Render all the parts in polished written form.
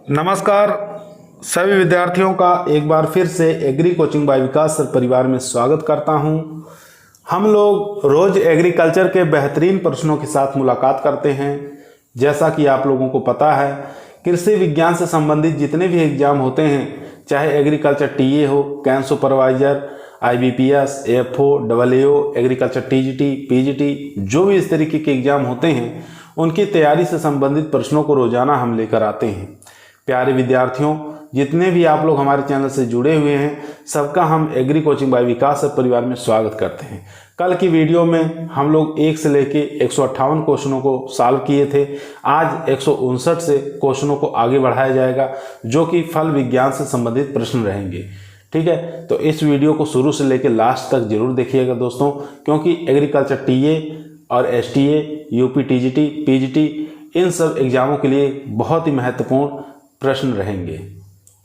नमस्कार सभी विद्यार्थियों का एक बार फिर से एग्री कोचिंग बाय विकास सर परिवार में स्वागत करता हूं। हम लोग रोज एग्रीकल्चर के बेहतरीन प्रश्नों के साथ मुलाकात करते हैं। जैसा कि आप लोगों को पता है, कृषि विज्ञान से संबंधित जितने भी एग्जाम होते हैं, चाहे एग्रीकल्चर टीए हो, camp supervisor, IBPS, AFO, AAO, agriculture TGT, PGT, जो भी इस तरीके के एग्जाम होते हैं, उनकी तैयारी से संबंधित प्रश्नों को रोजाना हम लेकर आते हैं। प्यारे विद्यार्थियों, जितने भी आप लोग हमारे चैनल से जुड़े हुए हैं, सबका हम एग्री कोचिंग बाय विकास सर परिवार में स्वागत करते हैं। कल की वीडियो में हम लोग 1 से लेके 158 क्वेश्चनों को सॉल्व किए थे। आज 159 से क्वेश्चनों को आगे बढ़ाया जाएगा, जो कि फल विज्ञान से संबंधित प्रश्न रहेंगे। ठीक है, तो इस वीडियो को शुरू से लेकर लास्ट तक जरूर देखिएगा दोस्तों, क्योंकि एग्रीकल्चर टीए और STA, UP TGT, PGT, इन सब एग्जामों के लिए बहुत ही महत्वपूर्ण प्रश्न रहेंगे।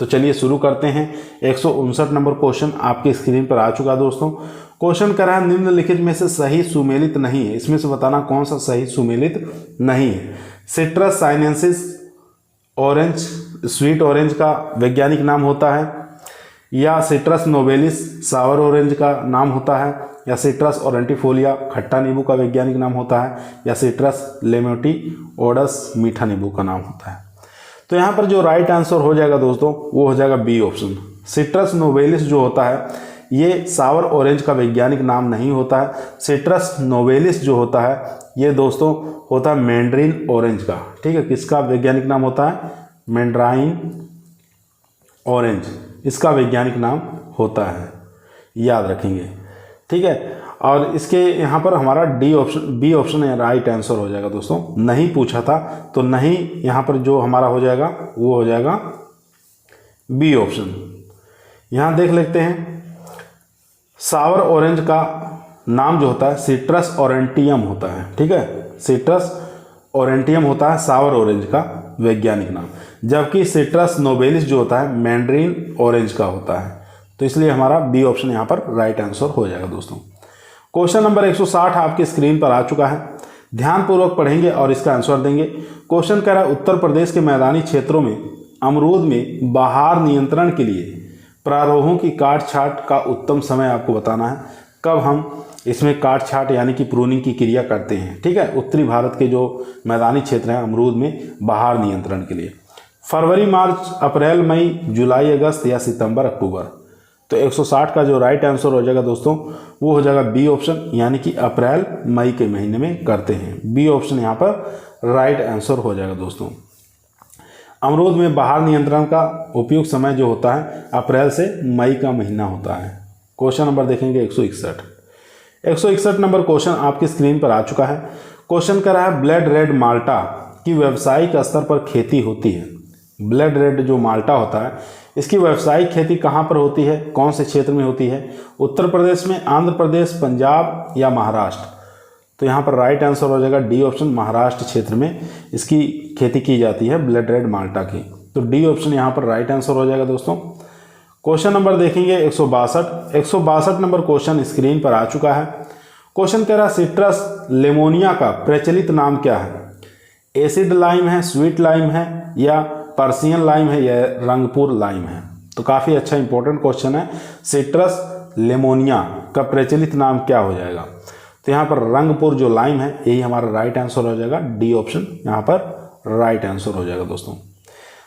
तो चलिए शुरू करते हैं। 159 नंबर क्वेश्चन आपके स्क्रीन पर आ चुका है दोस्तों। क्वेश्चन कह रहा है निम्नलिखित में से सही सुमेलित नहीं है। इसमें से बताना कौन सा सही सुमेलित नहीं है। Citrus sinensis orange, sweet orange का वैज्ञानिक नाम होता है, या सिट्रस नोबेलिस सावर ऑरेंज का नाम होता है, या सिट्रस ऑरेंटिफोलिया खट्टा नींबू का वैज्ञानिक नाम होता है, या सिट्रस लेमोटिओडस मीठा नींबू का नाम होता है। तो यहाँ पर जो राइट आंसर हो जाएगा दोस्तों, वो हो जाएगा बी ऑप्शन। सिट्रस नोबेलिस जो होता है, ये सावर ऑरेंज का वैज्ञानिक नाम नहीं होता है। सिट्रस नोबेलिस जो होता है, ये दोस्तों होता है मैंड्रीन ऑरेंज का। ठीक है, किसका वैज्ञानिक नाम होता है? मैंड्राइन ऑरेंज, इसका वैज्ञानिक नाम होता है, याद रखेंगे। ठीक है, और इसके यहाँ पर हमारा बी ऑप्शन राइट आंसर हो जाएगा दोस्तों। नहीं पूछा था तो नहीं, यहाँ पर जो हमारा हो जाएगा वो हो जाएगा बी ऑप्शन। यहाँ देख लेते हैं, सावर ऑरेंज का नाम जो होता है सिट्रस ऑरेंटियम होता है। ठीक है, सिट्रस ऑरेंटियम होता है सावर ऑरेंज का वैज्ञानिक नाम, जबकि सिट्रस नोबेलिस जो होता है मैंड्रीन ऑरेंज का होता है। तो इसलिए हमारा बी ऑप्शन यहाँ पर राइट आंसर हो जाएगा दोस्तों। क्वेश्चन नंबर 160 आपकी स्क्रीन पर आ चुका है। ध्यानपूर्वक पढ़ेंगे और इसका आंसर देंगे। क्वेश्चन कह रहा है उत्तर प्रदेश के मैदानी क्षेत्रों में अमरूद में बहार नियंत्रण के लिए प्रारोहों की काट छांट का उत्तम समय आपको बताना है। कब हम इसमें काट छांट यानी कि प्रूनिंग की क्रिया करते हैं। ठीक है, उत्तरी भारत के जो मैदानी क्षेत्र हैं अमरूद में बहार नियंत्रण के लिए, फरवरी, मार्च, अप्रैल, मई, जुलाई, अगस्त, या सितंबर, अक्टूबर। तो 160 का जो राइट आंसर हो जाएगा दोस्तों, वो हो जाएगा बी ऑप्शन, यानी कि अप्रैल मई के महीने में करते हैं। बी ऑप्शन यहाँ पर राइट आंसर हो जाएगा दोस्तों। अमरूद में बहार नियंत्रण का उपयुक्त समय जो होता है अप्रैल से मई का महीना होता है। क्वेश्चन नंबर देखेंगे 161 नंबर क्वेश्चन आपकी स्क्रीन पर आ चुका है। क्वेश्चन कर रहा है ब्लड रेड माल्टा की व्यावसायिक स्तर पर खेती होती है। ब्लड रेड जो माल्टा होता है, इसकी व्यावसायिक खेती कहाँ पर होती है, कौन से क्षेत्र में होती है? उत्तर प्रदेश में, आंध्र प्रदेश, पंजाब, या महाराष्ट्र? तो यहाँ पर राइट आंसर हो जाएगा डी ऑप्शन, महाराष्ट्र क्षेत्र में इसकी खेती की जाती है ब्लड रेड माल्टा की। तो डी ऑप्शन यहाँ पर राइट आंसर हो जाएगा दोस्तों। क्वेश्चन नंबर देखेंगे 162 नंबर क्वेश्चन स्क्रीन पर आ चुका है। क्वेश्चन कह रहा है सिट्रस लेमोनिया का प्रचलित नाम क्या है? एसिड लाइम है, स्वीट लाइम है, या पर्सियन लाइम है, या रंगपुर लाइम है? तो काफ़ी अच्छा इंपॉर्टेंट क्वेश्चन है। सिट्रस लेमोनिया का प्रचलित नाम क्या हो जाएगा? तो यहाँ पर रंगपुर जो लाइम है, यही हमारा राइट आंसर हो जाएगा। डी ऑप्शन यहाँ पर राइट आंसर हो जाएगा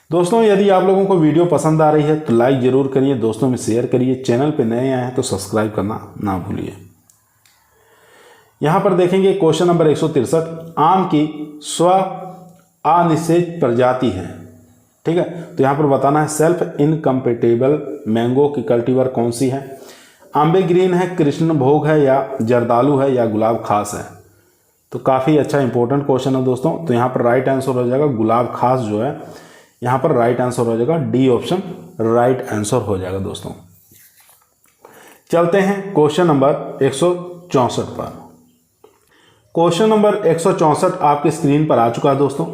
दोस्तों, यदि आप लोगों को वीडियो पसंद आ रही है तो लाइक जरूर करिए, दोस्तों में शेयर करिए, चैनल पे नए आए हैं तो सब्सक्राइब करना ना भूलिए। यहाँ पर देखेंगे क्वेश्चन नंबर 163, आम की स्व अनिषेध प्रजाति है। ठीक है, तो यहाँ पर बताना है सेल्फ इनकम्पेटेबल मैंगो की कल्टीवर कौन सी है? आंबे ग्रीन है, कृष्ण भोग है, या जर्दालू है, या गुलाब खास है? तो काफ़ी अच्छा इंपॉर्टेंट क्वेश्चन है दोस्तों। तो यहाँ पर राइट आंसर हो जाएगा गुलाब खास जो है, यहाँ पर राइट आंसर हो जाएगा डी ऑप्शन राइट आंसर हो जाएगा दोस्तों। चलते हैं क्वेश्चन नंबर 164 पर। क्वेश्चन नंबर 164 आपके स्क्रीन पर आ चुका है दोस्तों।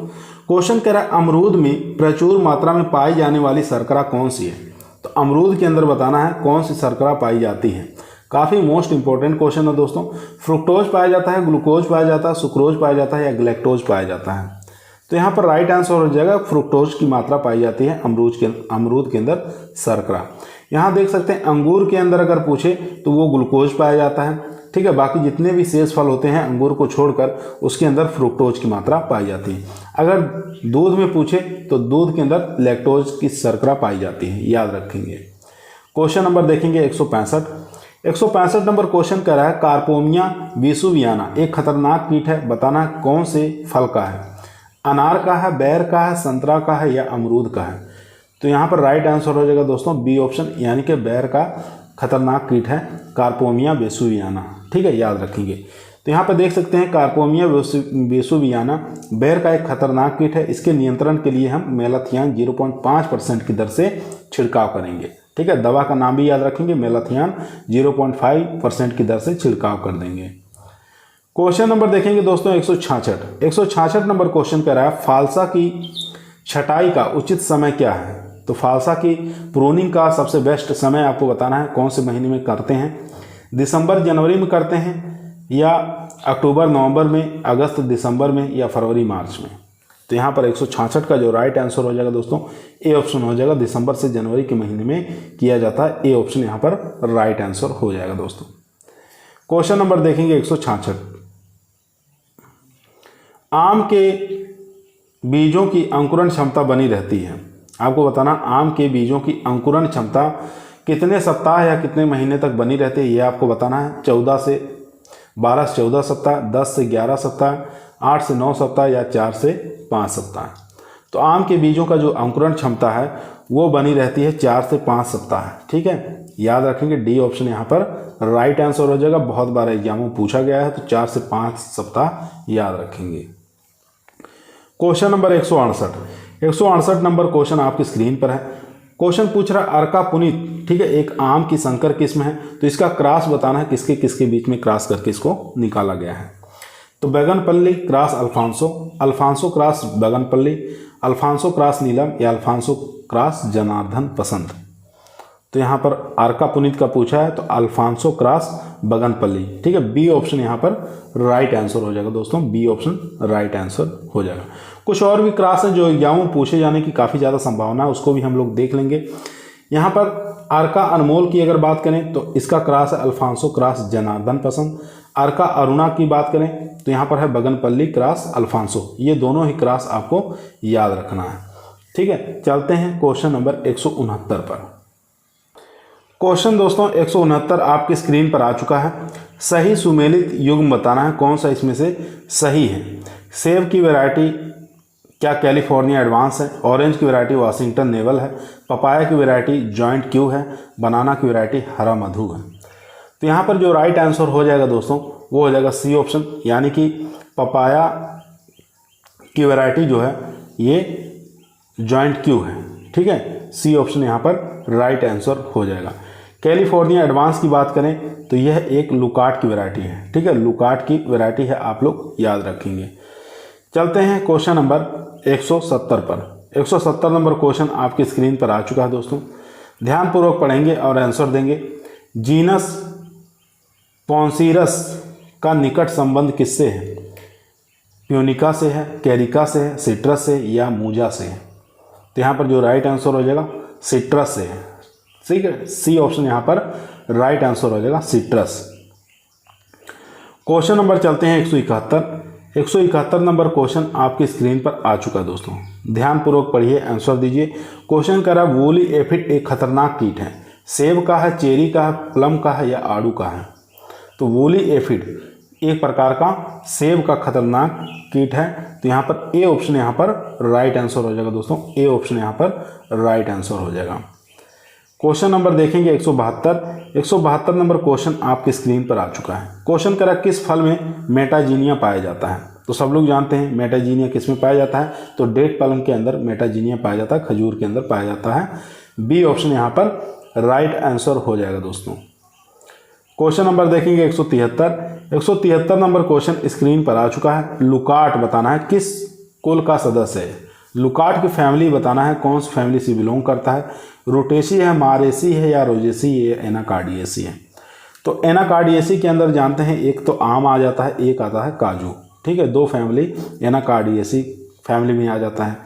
क्वेश्चन कह रहा है अमरूद में प्रचुर मात्रा में पाई जाने वाली शर्करा कौन सी है? तो अमरूद के अंदर बताना है कौन सी शर्करा पाई जाती है। काफ़ी मोस्ट इंपॉर्टेंट क्वेश्चन है दोस्तों। फ्रुक्टोज पाया जाता है, ग्लूकोज पाया जाता है, सुक्रोज पाया जाता है, या ग्लैक्टोज पाया जाता है? तो यहाँ पर राइट आंसर हो जाएगा फ्रुक्टोज की मात्रा पाई जाती है अमरूद के अंदर शर्करा। यहाँ देख सकते हैं अंगूर के अंदर अगर पूछे तो वो ग्लूकोज पाया जाता है, ठीक है। बाकी जितने भी शेष फल होते हैं अंगूर को छोड़कर उसके अंदर फ्रुक्टोज की मात्रा पाई जाती है। अगर दूध में पूछे तो दूध के अंदर लैक्टोज की शर्करा पाई जाती है, याद रखेंगे। क्वेश्चन नंबर देखेंगे 165 नंबर क्वेश्चन कह रहा है कार्पोमिया वेसुवियाना एक खतरनाक कीट है, बताना कौन से फल का है। अनार का है, बेर का है, संतरा का है या अमरूद का है। तो यहाँ पर राइट आंसर हो जाएगा दोस्तों बी ऑप्शन, यानी कि बेर का खतरनाक कीट है कार्पोमिया वेसुवियाना, ठीक है, याद रखेंगे। तो यहाँ पर देख सकते हैं कार्पोमिया वेसुवियाना बेर का एक खतरनाक कीट है। इसके नियंत्रण के लिए हम मेलाथियान 0.5% की दर से छिड़काव करेंगे, ठीक है। दवा का नाम भी याद रखेंगे, मेलाथियान 0.5% की दर से छिड़काव कर देंगे। क्वेश्चन नंबर देखेंगे दोस्तों 166 नंबर क्वेश्चन कह रहा है फालसा की छटाई का उचित समय क्या है। तो फालसा की प्रूनिंग का सबसे बेस्ट समय आपको बताना है, कौन से महीने में करते हैं। दिसंबर जनवरी में करते हैं या अक्टूबर नवंबर में, अगस्त दिसंबर में या फरवरी मार्च में। तो यहाँ पर 166 का जो राइट आंसर हो जाएगा दोस्तों ए ऑप्शन हो जाएगा, दिसंबर से जनवरी के महीने में किया जाता है। ए ऑप्शन यहाँ पर राइट आंसर हो जाएगा दोस्तों। क्वेश्चन नंबर देखेंगे 166, आम के बीजों की अंकुरण क्षमता बनी रहती है। आपको बताना आम के बीजों की अंकुरण क्षमता कितने सप्ताह या कितने महीने तक बनी रहती है, ये आपको बताना है। 12 से 14 सप्ताह, 10 से 11 सप्ताह, 8 से 9 सप्ताह या 4 से 5 सप्ताह। तो आम के बीजों का जो अंकुरण क्षमता है वो बनी रहती है 4 से 5 सप्ताह, ठीक है, याद रखेंगे। डी ऑप्शन यहाँ पर राइट आंसर हो जाएगा, बहुत बार एग्जामों में पूछा गया है, तो 4 से 5 सप्ताह याद रखेंगे। क्वेश्चन नंबर 168 नंबर क्वेश्चन आपकी स्क्रीन पर है। क्वेश्चन पूछ रहा है अर्का पुनीत, ठीक है, एक आम की संकर किस्म है, तो इसका क्रॉस बताना है किसके किसके बीच में क्रॉस करके इसको निकाला गया है। तो Banganapalli cross Alphonso, Alphonso cross Banganapalli, Alphonso cross Neelam या अल्फांसो क्रॉस जनार्दन पसंद। तो यहाँ पर अर्का पुनीत का पूछा है, तो अल्फांसो क्रॉस बैगनपल्ली, ठीक है, बी ऑप्शन यहाँ पर राइट आंसर हो जाएगा दोस्तों, बी ऑप्शन राइट आंसर हो जाएगा। कुछ और भी क्रॉस हैं जो एग्जामों में पूछे जाने की काफ़ी ज़्यादा संभावना है, उसको भी हम लोग देख लेंगे। यहाँ पर अर्का अनमोल की अगर बात करें तो इसका क्रॉस है अल्फांसो क्रॉस जनार्दन पसंद। अर्का अरुणा की बात करें तो यहाँ पर है बैगनपल्ली क्रॉस अल्फांसो। ये दोनों ही क्रॉस आपको याद रखना है, ठीक है। चलते हैं क्वेश्चन नंबर 169 पर। क्वेश्चन दोस्तों 169 आपकी स्क्रीन पर आ चुका है। सही सुमेलित युग्म बताना है, कौन सा इसमें से सही है। सेब की वैरायटी क्या कैलिफोर्निया एडवांस है, ऑरेंज की वैरायटी वाशिंगटन नेवल है, पपाया की वैरायटी जॉइंट क्यू है, बनाना की वैरायटी हरा मधु है। तो यहाँ पर जो राइट आंसर हो जाएगा दोस्तों वो हो जाएगा सी ऑप्शन, यानी कि पपाया की वैरायटी जो है ये जॉइंट क्यू है, ठीक है, सी ऑप्शन यहाँ पर राइट आंसर हो जाएगा। कैलिफोर्निया एडवांस की बात करें तो यह एक लुकाट की वैरायटी है, ठीक है, लुकाट की वैरायटी है, आप लोग याद रखेंगे। चलते हैं क्वेश्चन नंबर 170 पर। 170 नंबर क्वेश्चन आपकी स्क्रीन पर आ चुका है दोस्तों, ध्यानपूर्वक पढ़ेंगे और आंसर देंगे। जीनस पॉन्सीरस का निकट संबंध किससे है। प्यूनिका से है, कैरिका से है, सिट्रस से या मूजा से है। तो यहाँ पर जो राइट आंसर हो जाएगा सिट्रस से है, ठीक है, सी ऑप्शन यहाँ पर राइट आंसर हो जाएगा सिट्रस। क्वेश्चन नंबर चलते हैं 171 नंबर क्वेश्चन आपकी स्क्रीन पर आ चुका है दोस्तों, ध्यानपूर्वक पढ़िए, आंसर दीजिए। क्वेश्चन कह रहा है वूली एफिड एक खतरनाक कीट है, सेब का है, चेरी का है, प्लम का है या आड़ू का है। तो वूली एफिड एक प्रकार का सेब का खतरनाक कीट है, तो यहाँ पर ए ऑप्शन यहाँ पर राइट आंसर हो जाएगा दोस्तों, ए ऑप्शन यहाँ पर राइट आंसर हो जाएगा। क्वेश्चन नंबर देखेंगे 172 नंबर क्वेश्चन आपकी स्क्रीन पर आ चुका है। क्वेश्चन करा किस फल में मेटाजीनिया पाया जाता है। तो सब लोग जानते हैं मेटाजीनिया किस में पाया जाता है, तो डेट पलम के अंदर मेटाजीनिया पाया जाता है, खजूर के अंदर पाया जाता है। बी ऑप्शन यहाँ पर राइट आंसर हो जाएगा दोस्तों। क्वेश्चन नंबर देखेंगे 173 नंबर क्वेश्चन स्क्रीन पर आ चुका है। लुकाट बताना है किस कुल का सदस्य है। लुकाट की फैमिली बताना है कौन सी फैमिली से बिलोंग करता है। रोटेसी है, मारेसी है या रोजेसी या एनाकार्डियेसी है। तो एनाकार्डियेसी के अंदर जानते हैं एक तो आम आ जाता है, एक आता है काजू, ठीक है, दो फैमिली एनाकार्डियेसी फैमिली में आ जाता है।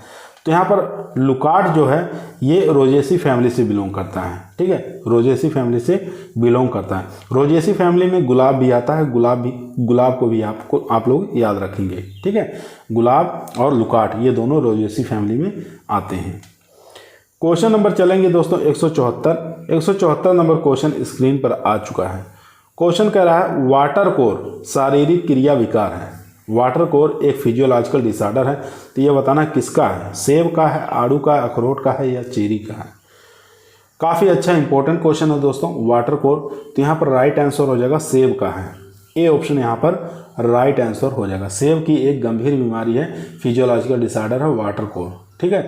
तो यहाँ पर लुकार्ड जो है ये रोजेसी फैमिली से बिलोंग करता है, ठीक है, रोजेसी फैमिली से बिलोंग करता है। रोजेसी फैमिली में गुलाब भी आता है, गुलाब को भी आप लोग याद रखेंगे, ठीक है। गुलाब और लुकार्ड ये दोनों रोजेसी फैमिली में आते हैं। क्वेश्चन नंबर चलेंगे दोस्तों 174 नंबर क्वेश्चन स्क्रीन पर आ चुका है। क्वेश्चन कह रहा है वाटर कोर शारीरिक क्रिया विकार है। वाटर कोर एक फिजियोलॉजिकल डिसऑर्डर है, तो ये बताना किसका है, सेब का है, आड़ू का, अखरोट का है या चेरी का है। काफ़ी अच्छा इंपॉर्टेंट क्वेश्चन है दोस्तों वाटर कोर। तो यहाँ पर राइट आंसर हो जाएगा सेब का है, ए ऑप्शन यहाँ पर राइट आंसर हो जाएगा। सेब की एक गंभीर बीमारी है, फिजियोलॉजिकल डिसऑर्डर है वाटर कोर, ठीक है।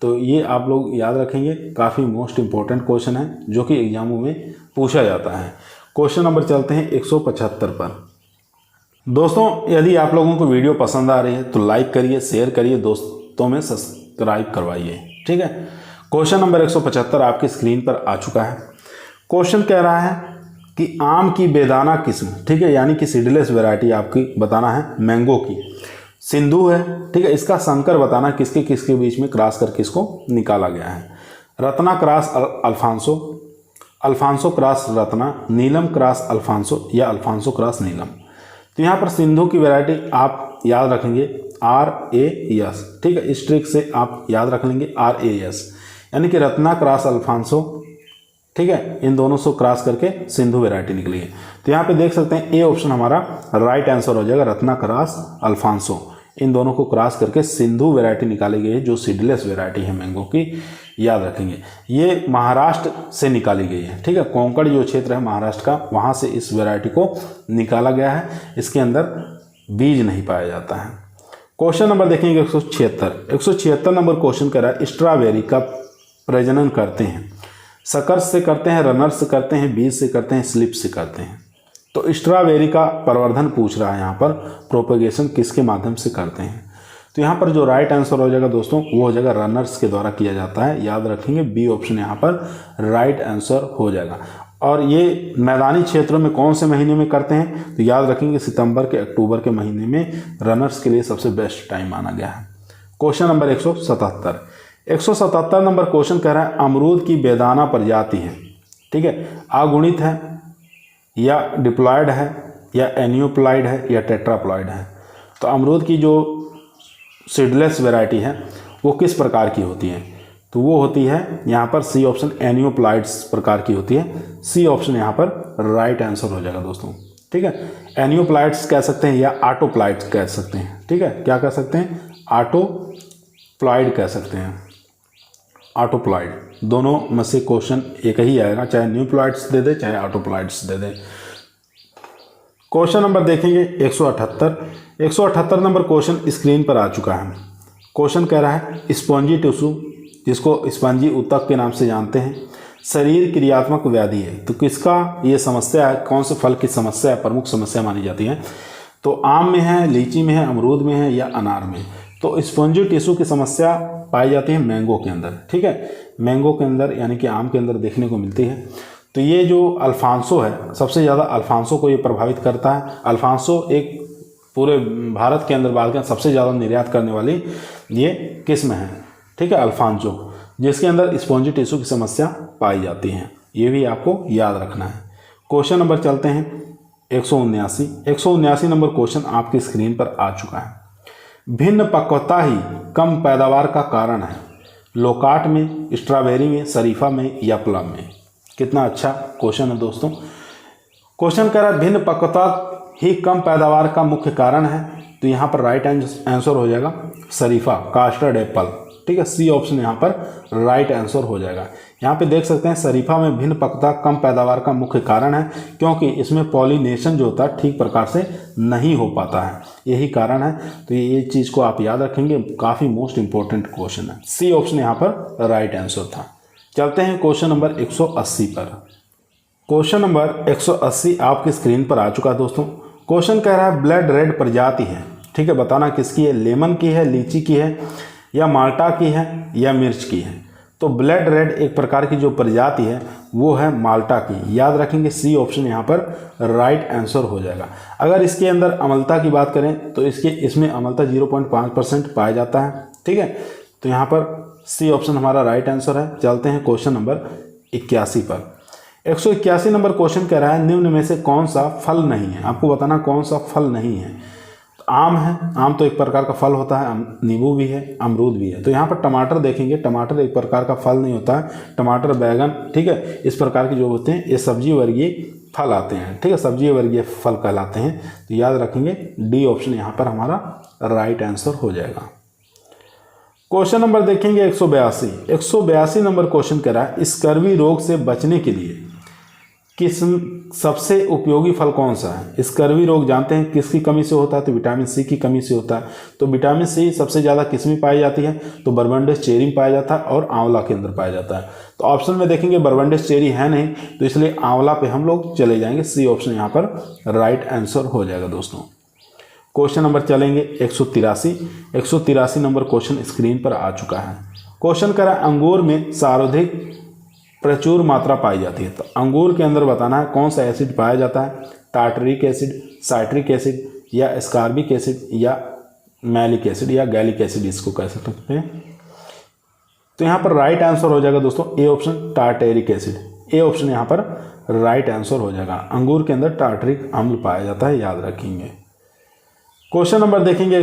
तो ये आप लोग याद रखेंगे, काफ़ी मोस्ट इंपॉर्टेंट क्वेश्चन है जो कि एग्जामों में पूछा जाता है। क्वेश्चन नंबर चलते हैं 175 पर। दोस्तों यदि आप लोगों को वीडियो पसंद आ रही है तो लाइक करिए, शेयर करिए, दोस्तों में सब्सक्राइब करवाइए, ठीक है। क्वेश्चन नंबर 175 आपकी स्क्रीन पर आ चुका है। क्वेश्चन कह रहा है कि आम की बेदाना किस्म, ठीक है, यानी कि सीडलेस वैरायटी आपकी बताना है मैंगो की, सिंधु है, ठीक है। इसका संकर बताना किसके किसके बीच में क्रॉस करके इसको निकाला गया है। Ratna cross Alphonso, Alphonso cross Ratna, Neelam cross Alphonso या अल्फांसो क्रॉस नीलम। तो यहाँ पर सिंधु की वैरायटी आप याद रखेंगे RAS, ठीक है। इस ट्रिक से आप याद रख लेंगे RAS, यानी कि रत्ना क्रॉस अल्फांसो, ठीक है, इन दोनों से क्रॉस करके सिंधु वैरायटी निकली है। तो यहाँ पे देख सकते हैं ए ऑप्शन हमारा राइट आंसर हो जाएगा, रत्ना क्रॉस अल्फांसो, इन दोनों को क्रॉस करके सिंधु वैरायटी निकाली गई है जो सीडलेस वैरायटी है मैंगो की, याद रखेंगे। ये महाराष्ट्र से निकाली गई है, ठीक है, कोंकण जो क्षेत्र है महाराष्ट्र का, वहाँ से इस वैरायटी को निकाला गया है। इसके अंदर बीज नहीं पाया जाता है। क्वेश्चन नंबर देखेंगे 176 नंबर क्वेश्चन कह रहा है स्ट्रॉबेरी का प्रजनन करते हैं, सकर्स से करते हैं, रनर्स से करते हैं, बीज से करते हैं, स्लिप से करते हैं। तो स्ट्रॉबेरी का प्रवर्धन पूछ रहा है यहाँ पर, प्रोपेगेशन किसके माध्यम से करते हैं। तो यहाँ पर जो राइट आंसर हो जाएगा दोस्तों वो हो जाएगा रनर्स के द्वारा किया जाता है, याद रखेंगे बी ऑप्शन यहाँ पर राइट आंसर हो जाएगा। और ये मैदानी क्षेत्रों में कौन से महीने में करते हैं, तो याद रखेंगे सितंबर के अक्टूबर के महीने में रनर्स के लिए सबसे बेस्ट टाइम माना गया है। क्वेश्चन नंबर 177 नंबर क्वेश्चन कह रहा है अमरूद की बेदाना प्रजाति है, ठीक है, अगुणित है या डिप्लॉयड है या एनियोप्लॉयड है या टेट्राप्लॉयड है। तो अमरूद की जो सीडलेस वैरायटी है वो किस प्रकार की होती है, तो वो होती है यहाँ पर सी ऑप्शन एनियोप्लॉयड्स प्रकार की होती है। सी ऑप्शन यहाँ पर राइट आंसर हो जाएगा दोस्तों, ठीक है। एनियोप्लॉयड्स कह सकते हैं या ऑटोप्लॉयड्स कह सकते हैं, ठीक है, क्या कह सकते हैं, ऑटोप्लॉयड कह सकते हैं, ऑटोप्लॉयड, दोनों में से क्वेश्चन एक ही आएगा, चाहे न्यूप्लॉयड्स दे दे चाहे ऑटोप्लॉयड्स दे दे। क्वेश्चन नंबर देखेंगे 178 नंबर क्वेश्चन स्क्रीन पर आ चुका है। क्वेश्चन कह रहा है स्पॉन्जी टिश्यू, जिसको स्पॉन्जी ऊतक के नाम से जानते हैं, शरीर क्रियात्मक व्याधि है। तो किसका ये समस्या है, कौन से फल की समस्या है, प्रमुख समस्या मानी जाती है। तो आम में है, लीची में है, अमरूद में है या अनार में। तो स्पॉन्जी टिश्यू की समस्या पाई जाती है मैंगो के अंदर, ठीक है, मैंगो के अंदर यानी कि आम के अंदर देखने को मिलती है। तो ये जो अल्फांसो है, सबसे ज़्यादा अल्फांसो को ये प्रभावित करता है। अल्फांसो एक पूरे भारत के अंदर बात करें सबसे ज़्यादा निर्यात करने वाली ये किस्म है, ठीक है, अल्फांसो, जिसके अंदर स्पॉन्जी टिश्यू की समस्या पाई जाती है। ये भी आपको याद रखना है। क्वेश्चन नंबर चलते हैं 179 नंबर क्वेश्चन आपकी स्क्रीन पर आ चुका है। भिन्न पक्वता ही कम पैदावार का कारण है, लोकाट में, स्ट्रॉबेरी में, शरीफा में या प्लम में। कितना अच्छा क्वेश्चन है दोस्तों। क्वेश्चन कह रहा है भिन्न पक्वता ही कम पैदावार का मुख्य कारण है। तो यहाँ पर राइट आंसर हो जाएगा शरीफा, कास्टर्ड एप्पल, ठीक है, सी ऑप्शन यहाँ पर राइट आंसर हो जाएगा। यहाँ पे देख सकते हैं शरीफा में भिन्न पक्वता कम पैदावार का मुख्य कारण है, क्योंकि इसमें पॉलिनेशन जो होता है ठीक प्रकार से नहीं हो पाता है, यही कारण है। तो ये चीज़ को आप याद रखेंगे, काफ़ी मोस्ट इंपॉर्टेंट क्वेश्चन है। सी ऑप्शन यहाँ पर राइट आंसर था। चलते हैं क्वेश्चन नंबर 180 पर। क्वेश्चन नंबर 180 आपकी स्क्रीन पर आ चुका है दोस्तों। क्वेश्चन कह रहा है ब्लड रेड प्रजाति है, ठीक है, बताना किसकी है, लेमन की है, लीची की है या माल्टा की है या मिर्च की है। तो ब्लड रेड एक प्रकार की जो प्रजाति है वो है माल्टा की। याद रखेंगे सी ऑप्शन यहाँ पर राइट आंसर हो जाएगा। अगर इसके अंदर अम्लता की बात करें तो इसमें अम्लता 0.5% पाया जाता है। ठीक है, तो यहाँ पर सी ऑप्शन हमारा राइट आंसर है। चलते हैं क्वेश्चन नंबर 81 पर। 181 नंबर क्वेश्चन कह रहा है निम्न में से कौन सा फल नहीं है। आपको बताना कौन सा फल नहीं है। तो आम है, आम तो एक प्रकार का फल होता है, नींबू भी है, अमरूद भी है। तो यहाँ पर टमाटर देखेंगे, टमाटर एक प्रकार का फल नहीं होता है। टमाटर, बैगन, ठीक है, इस प्रकार के जो होते हैं ये सब्जी वर्गीय फल आते हैं। ठीक है, सब्जी वर्गीय फल कहलाते हैं। तो याद रखेंगे डी ऑप्शन यहाँ पर हमारा राइट आंसर हो जाएगा। क्वेश्चन नंबर देखेंगे 182 नंबर क्वेश्चन कह रहा है स्कर्वी रोग से बचने के लिए सबसे उपयोगी फल कौन सा है। स्कर्वी रोग जानते हैं किसकी कमी से होता है, तो विटामिन सी की कमी से होता है। तो विटामिन सी सबसे ज़्यादा किस में पाई जाती है, तो बरबंडेस चेरी में पाया जाता है और आंवला के अंदर पाया जाता है। तो ऑप्शन में देखेंगे बरबंडेस चेरी है नहीं, तो इसलिए आंवला पे हम लोग चले जाएंगे। सी ऑप्शन यहाँ पर राइट आंसर हो जाएगा दोस्तों। क्वेश्चन नंबर चलेंगे 183 नंबर क्वेश्चन स्क्रीन पर आ चुका है। क्वेश्चन करा अंगूर में सर्वाधिक प्रचुर मात्रा पाई जाती है। तो अंगूर के अंदर बताना है कौन सा एसिड पाया जाता है, टार्टरिक एसिड, साइट्रिक एसिड या एस्कॉर्बिक एसिड या मैलिक एसिड या गैलिक एसिड इसको कह सकते हैं। तो यहाँ पर राइट आंसर हो जाएगा दोस्तों A option tartaric acid. A option यहाँ पर राइट आंसर हो जाएगा। अंगूर के अंदर टार्टरिक अम्ल पाया जाता है, याद रखेंगे। क्वेश्चन नंबर देखेंगे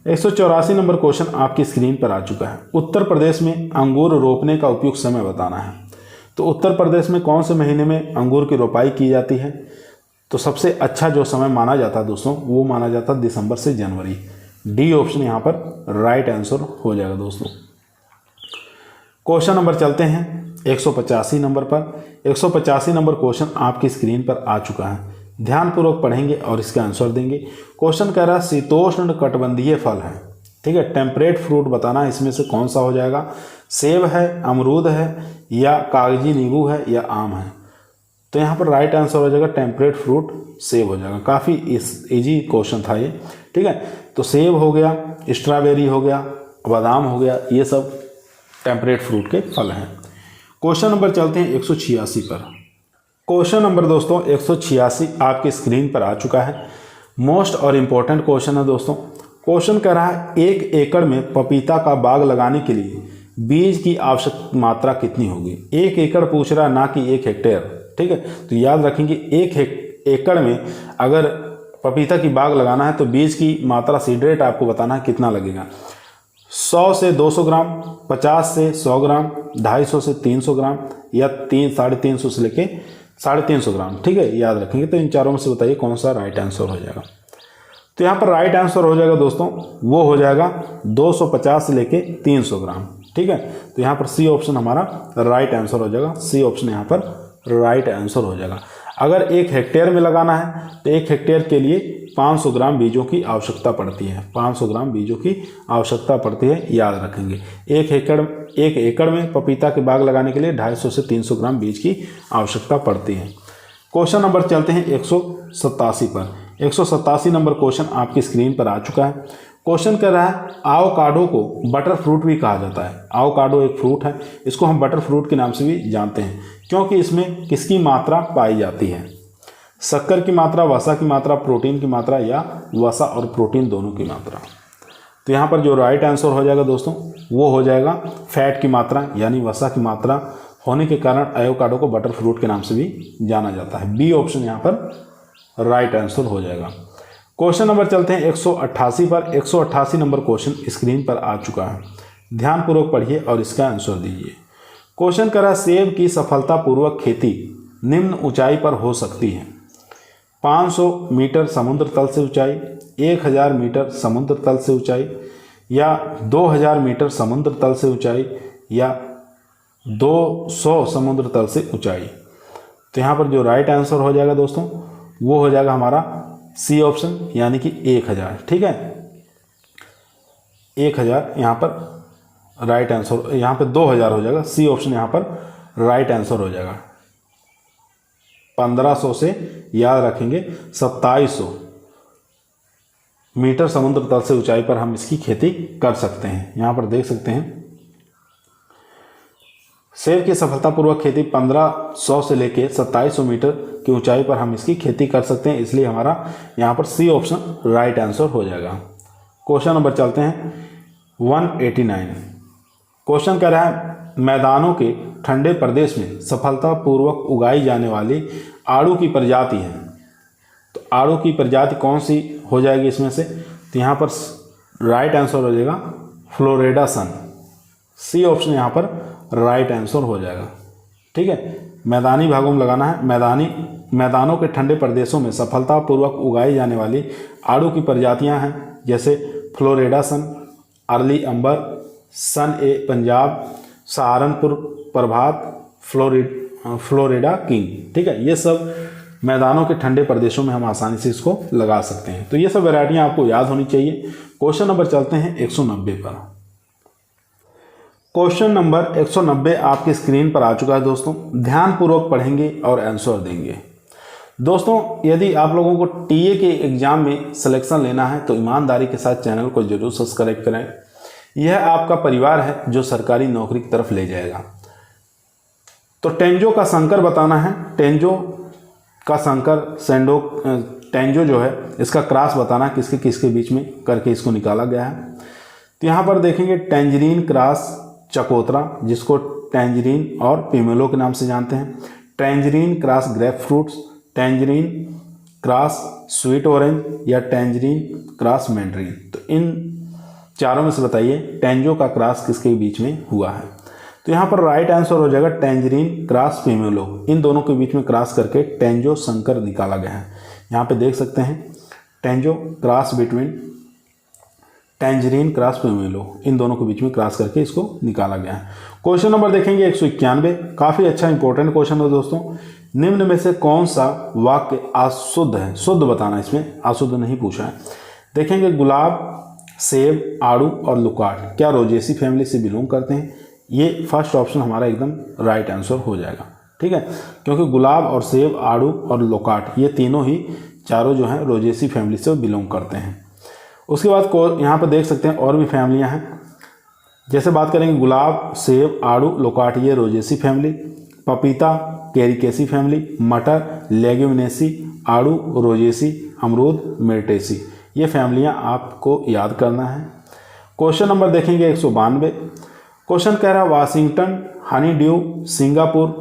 184 नंबर क्वेश्चन आपकी स्क्रीन पर आ चुका है। उत्तर प्रदेश में अंगूर रोपने का उपयुक्त समय बताना है। तो उत्तर प्रदेश में कौन से महीने में अंगूर की रोपाई की जाती है, तो सबसे अच्छा जो समय माना जाता है दोस्तों वो माना जाता है दिसंबर से जनवरी। डी ऑप्शन यहाँ पर राइट आंसर हो जाएगा दोस्तों। क्वेश्चन नंबर चलते हैं 185 नंबर पर। 185 नंबर क्वेश्चन आपकी स्क्रीन पर आ चुका है। ध्यानपूर्वक पढ़ेंगे और इसका आंसर देंगे। क्वेश्चन कह रहा है शीतोष्ण कटिबंधीय फल है। ठीक है, टेम्परेट फ्रूट बताना है इसमें से कौन सा हो जाएगा। सेब है, अमरूद है या कागजी नींबू है या आम है। तो यहाँ पर राइट आंसर हो जाएगा टेम्परेट फ्रूट सेब हो जाएगा। काफ़ी इजी क्वेश्चन था ये। ठीक है, तो सेब हो गया, स्ट्रॉबेरी हो गया, बादाम हो गया, ये सब टेम्परेट फ्रूट के फल हैं। क्वेश्चन नंबर चलते हैं 186 पर। क्वेश्चन नंबर दोस्तों 186 आपकी स्क्रीन पर आ चुका है। मोस्ट और इम्पोर्टेंट क्वेश्चन है दोस्तों। क्वेश्चन कह रहा है 1 एकड़ में पपीता का बाग लगाने के लिए बीज की आवश्यक मात्रा कितनी होगी। 1 एकड़ पूछ रहा है, ना कि 1 हेक्टेयर। ठीक है, तो याद रखेंगे 1 एकड़ में अगर पपीता की बाग लगाना है तो बीज की मात्रा सीड रेट आपको बताना है कितना लगेगा। 100 से 200 ग्राम, 50 से 100 ग्राम, 250 से 300 ग्राम या 350 से लेके 350 ग्राम। ठीक है, याद रखेंगे। तो इन चारों में से बताइए कौन सा राइट आंसर हो जाएगा। तो यहाँ पर राइट आंसर हो जाएगा दोस्तों, वो हो जाएगा 250 से लेके 300 ग्राम। ठीक है, तो यहाँ पर सी ऑप्शन हमारा राइट आंसर हो जाएगा। सी ऑप्शन यहाँ पर राइट आंसर हो जाएगा। अगर 1 हेक्टेयर में लगाना है तो 1 हेक्टेयर के लिए 500 ग्राम बीजों की आवश्यकता पड़ती है। 500 ग्राम बीजों की आवश्यकता पड़ती है, याद रखेंगे। 1 एकड़ में पपीता के बाग लगाने के लिए 250 से 300 ग्राम बीज की आवश्यकता पड़ती है। क्वेश्चन नंबर चलते हैं 187 पर। 187 नंबर क्वेश्चन आपकी स्क्रीन पर आ चुका है। क्वेश्चन कर रहा है आवोकाडो को बटर फ्रूट भी कहा जाता है। आवोकाडो एक फ्रूट है, इसको हम बटर फ्रूट के नाम से भी जानते हैं क्योंकि इसमें किसकी मात्रा पाई जाती है, शक्कर की मात्रा, वसा की मात्रा, प्रोटीन की मात्रा या वसा और प्रोटीन दोनों की मात्रा। तो यहाँ पर जो राइट आंसर हो जाएगा दोस्तों वो हो जाएगा फैट की मात्रा यानी वसा की मात्रा होने के कारण एवोकाडो को बटर फ्रूट के नाम से भी जाना जाता है। बी ऑप्शन यहाँ पर राइट आंसर हो जाएगा। क्वेश्चन नंबर चलते हैं 188 पर। 188 नंबर क्वेश्चन स्क्रीन पर आ चुका है। ध्यानपूर्वक पढ़िए और इसका आंसर दीजिए। क्वेश्चन करा सेब की सफलतापूर्वक खेती निम्न ऊंचाई पर हो सकती है। 500 मीटर समुद्र तल से ऊंचाई, 1000 मीटर समुद्र तल से ऊंचाई या 2000 मीटर समुद्र तल से ऊंचाई या 200 समुद्र तल से ऊंचाई। तो यहाँ पर जो राइट आंसर हो जाएगा दोस्तों वो हो जाएगा हमारा सी ऑप्शन यानी कि 1000। ठीक है, 1000 यहाँ पर राइट आंसर, यहाँ पे 2000 हो जाएगा। सी ऑप्शन यहाँ पर राइट आंसर हो जाएगा। 1500 से याद रखेंगे 2700 मीटर समुद्र तल से ऊंचाई पर हम इसकी खेती कर सकते हैं। यहाँ पर देख सकते हैं सेब की सफलतापूर्वक खेती 1500 से लेके 2700 मीटर की ऊंचाई पर हम इसकी खेती कर सकते हैं, इसलिए हमारा यहाँ पर सी ऑप्शन राइट आंसर हो जाएगा। क्वेश्चन नंबर चलते हैं 189। क्वेश्चन कह रहा है मैदानों के ठंडे प्रदेश में सफलतापूर्वक उगाई जाने वाली आड़ू की प्रजाति है। तो आड़ू की प्रजाति कौन सी हो जाएगी इसमें से? तो यहाँ पर राइट आंसर हो जाएगा फ्लोरिडा सन। सी ऑप्शन यहाँ पर राइट आंसर हो जाएगा। ठीक है, मैदानी भागों में लगाना है। मैदानों के ठंडे प्रदेशों में सफलतापूर्वक उगाई जाने वाली आड़ू की प्रजातियां हैं, जैसे फ्लोरिडा सन, अर्ली अंबर, सन ए पंजाब, सहारनपुर प्रभात, फ्लोरिडा किंग। ठीक है, ये सब मैदानों के ठंडे प्रदेशों में हम आसानी से इसको लगा सकते हैं। तो ये सब वैरायटियां आपको याद होनी चाहिए। क्वेश्चन नंबर चलते हैं 190 पर। क्वेश्चन नंबर 190 आपकी स्क्रीन पर आ चुका है दोस्तों। ध्यानपूर्वक पढ़ेंगे और आंसर देंगे। दोस्तों, यदि आप लोगों को टीए के एग्जाम में सिलेक्शन लेना है तो ईमानदारी के साथ चैनल को जरूर सब्सक्राइब करें। यह आपका परिवार है जो सरकारी नौकरी की तरफ ले जाएगा। तो टेंजो का संकर बताना है। टेंजो का संकर टेंजो जो है इसका क्रॉस बताना किसके किसके बीच में करके इसको निकाला गया है। तो यहाँ पर देखेंगे टेंजरीन क्रॉस चकोतरा, जिसको टेंजरीन और पिमेलो के नाम से जानते हैं। Tangerine cross grapefruits, tangerine cross sweet orange या टेंजरीन क्रॉस मैंडरीन। तो इन चारों में से बताइए टेंजो का क्रॉस किसके बीच में हुआ है। तो यहाँ पर राइट आंसर हो जाएगा टेंजरीन क्रॉस पिमेलो। इन दोनों के बीच में क्रॉस करके टेंजो संकर निकाला गया है। यहाँ पे देख सकते हैं टेंजो क्रॉस बिटवीन टेंजरीन क्रॉस पिमेलो, इन दोनों के बीच में क्रॉस करके इसको निकाला गया है। क्वेश्चन नंबर देखेंगे 191। काफ़ी अच्छा इंपॉर्टेंट क्वेश्चन है दोस्तों। निम्न में से कौन सा वाक्य अशुद्ध है? शुद्ध बताना, इसमें अशुद्ध नहीं पूछा है। देखेंगे गुलाब, सेब, आड़ू और लुकाट क्या रोजेसी फैमिली से बिलोंग करते हैं? ये फर्स्ट ऑप्शन हमारा एकदम राइट आंसर हो जाएगा। ठीक है, क्योंकि गुलाब और सेब, आड़ू और लोकाट ये तीनों ही चारों जो हैं रोजेसी फैमिली से बिलोंग करते हैं। उसके बाद यहाँ पर देख सकते हैं और भी फैमिलियाँ हैं। जैसे बात करेंगे गुलाब, सेब, आड़ू, लोकाट ये रोजेसी फैमिली, पपीता कैरिकेसी फैमिली, मटर लेग्यूमिनेसी, आड़ू रोजेसी, अमरूद मिर्टेसी, ये फैमिलियाँ आपको याद करना है। क्वेश्चन नंबर देखेंगे 192। क्वेश्चन कह रहा है वाशिंगटन, हनी ड्यू, सिंगापुर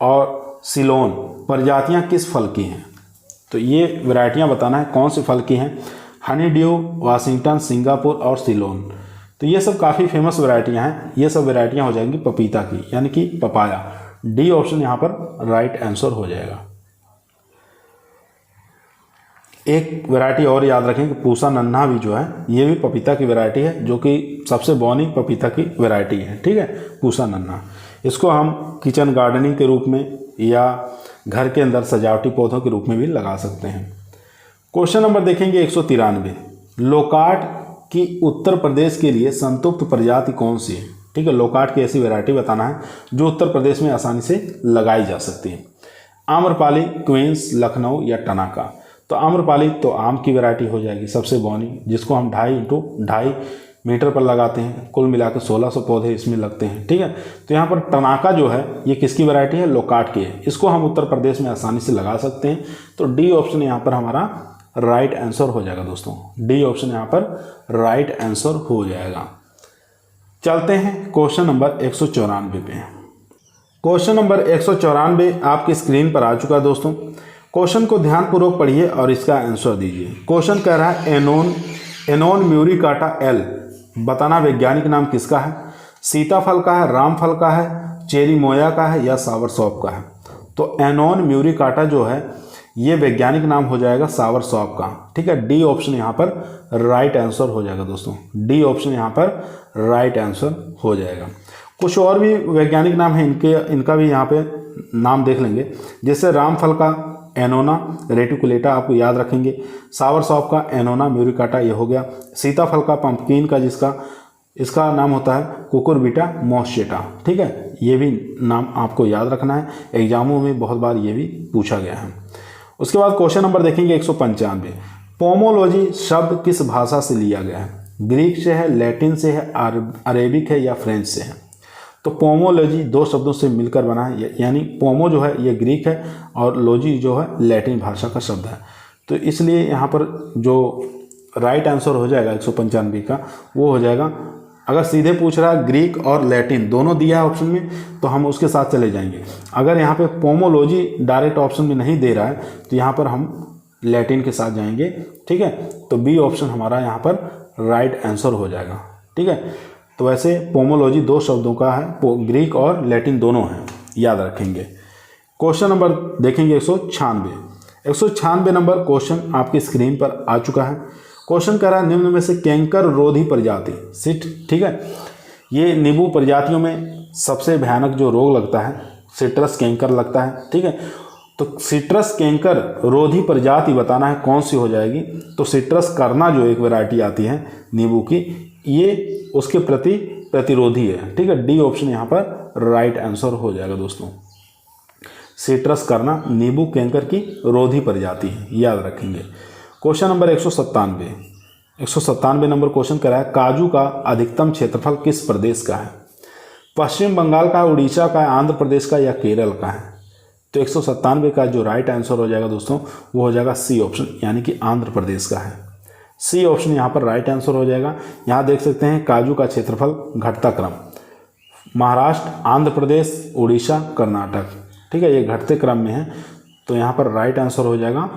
और सिलोन प्रजातियां किस फल की हैं? तो ये वैरायटियां बताना है कौन से फल की हैं। हनी ड्यू, वाशिंगटन, सिंगापुर और सिलोन, तो ये सब काफ़ी फेमस वैरायटियां हैं। ये सब वैरायटियां हो जाएंगी पपीता की, यानी कि पपाया। डी ऑप्शन यहाँ पर राइट आंसर हो जाएगा। एक वैरायटी और याद रखें कि पूसा नन्हा भी जो है ये भी पपीता की वैरायटी है, जो कि सबसे बौनी पपीता की वैरायटी है। ठीक है, पूसा नन्हा, इसको हम किचन गार्डनिंग के रूप में या घर के अंदर सजावटी पौधों के रूप में भी लगा सकते हैं। क्वेश्चन नंबर देखेंगे 193। लोकाट की उत्तर प्रदेश के लिए संतुप्त प्रजाति कौन सी है? ठीक है, लोकाट की ऐसी वैरायटी बताना है जो उत्तर प्रदेश में आसानी से लगाई जा सकती है। आम्रपाली, क्वींस, लखनऊ या टनाका। तो आम्रपाली तो आम की वैरायटी हो जाएगी सबसे बौनी, जिसको हम 2.5 मीटर पर लगाते हैं। कुल मिलाकर 1600 पौधे इसमें लगते हैं। ठीक है, तो यहाँ पर टनाका जो है ये किसकी वैरायटी है? लोकाट की है। इसको हम उत्तर प्रदेश में आसानी से लगा सकते हैं। तो डी ऑप्शन यहाँ पर हमारा राइट आंसर हो जाएगा दोस्तों। डी ऑप्शन यहाँ पर राइट आंसर हो जाएगा। चलते हैं क्वेश्चन नंबर 194 पे। क्वेश्चन नंबर 194 आपकी स्क्रीन पर आ चुका है दोस्तों। क्वेश्चन को ध्यानपूर्वक पढ़िए और इसका आंसर दीजिए। क्वेश्चन कह रहा है एनोन म्यूरिकाटा एल बताना वैज्ञानिक नाम किसका है? सीताफल का है, रामफल का है, चेरी मोया का है या सावर सौंफ का है? तो एनोन म्यूरिकाटा जो है ये वैज्ञानिक नाम हो जाएगा सावर सौंफ का। ठीक है, डी ऑप्शन यहाँ पर राइट आंसर हो जाएगा दोस्तों। डी ऑप्शन यहाँ पर राइट आंसर हो जाएगा। कुछ और भी वैज्ञानिक नाम है इनका भी यहाँ पे नाम देख लेंगे। जैसे रामफल का एनोना रेटिकुलेटा आपको याद रखेंगे, सावर सौंफ का एनोना म्यूरिकाटा ये हो गया, सीताफल का पंपकिन का इसका नाम होता है कुकुरबिटा मोस्चेटा। ठीक है, ये भी नाम आपको याद रखना है, एग्जामों में बहुत बार ये भी पूछा गया है। उसके बाद क्वेश्चन नंबर देखेंगे 195। पोमोलॉजी शब्द किस भाषा से लिया गया है? ग्रीक से है, लैटिन से है, अरेबिक है या फ्रेंच से है? तो पोमोलॉजी दो शब्दों से मिलकर बना है, यानी पोमो जो है ये ग्रीक है और लॉजी जो है लैटिन भाषा का शब्द है। तो इसलिए यहाँ पर जो राइट आंसर हो जाएगा 195 का वो हो जाएगा, अगर सीधे पूछ रहा है ग्रीक और लैटिन दोनों दिया है ऑप्शन में तो हम उसके साथ चले जाएंगे। अगर यहाँ पे पोमोलॉजी डायरेक्ट ऑप्शन में नहीं दे रहा है तो यहाँ पर हम लैटिन के साथ जाएंगे। ठीक है, तो बी ऑप्शन हमारा यहाँ पर राइट आंसर हो जाएगा। ठीक है, तो वैसे पोमोलॉजी दो शब्दों का है, ग्रीक और लैटिन दोनों हैं, याद रखेंगे। क्वेश्चन नंबर देखेंगे 196 नंबर क्वेश्चन आपकी स्क्रीन पर आ चुका है। क्वेश्चन कह रहा है निम्न में से कैंकर रोधी प्रजाति सिट, ठीक है, ये नींबू प्रजातियों में सबसे भयानक जो रोग लगता है सिट्रस कैंकर लगता है। ठीक है, तो सिट्रस कैंकर रोधी प्रजाति बताना है कौन सी हो जाएगी। तो सिट्रस करना जो एक वैरायटी आती है नींबू की, ये उसके प्रति प्रतिरोधी है। ठीक है, डी ऑप्शन यहाँ पर राइट आंसर हो जाएगा दोस्तों। सिट्रस करना नींबू कैंकर की रोधी प्रजाति है, याद रखेंगे। क्वेश्चन नंबर 197 नंबर क्वेश्चन कह रहा है काजू का अधिकतम क्षेत्रफल किस प्रदेश का है? पश्चिम बंगाल का, उड़ीसा का, आंध्र प्रदेश का या केरल का है? तो 197 का जो राइट आंसर हो जाएगा दोस्तों वो हो जाएगा सी ऑप्शन, यानी कि आंध्र प्रदेश का है। सी ऑप्शन यहाँ पर राइट आंसर हो जाएगा। यहाँ देख सकते हैं काजू का क्षेत्रफल घटता क्रम, महाराष्ट्र, आंध्र प्रदेश, उड़ीसा, कर्नाटक। ठीक है, ये घटते क्रम में है, तो यहाँ पर राइट आंसर हो जाएगा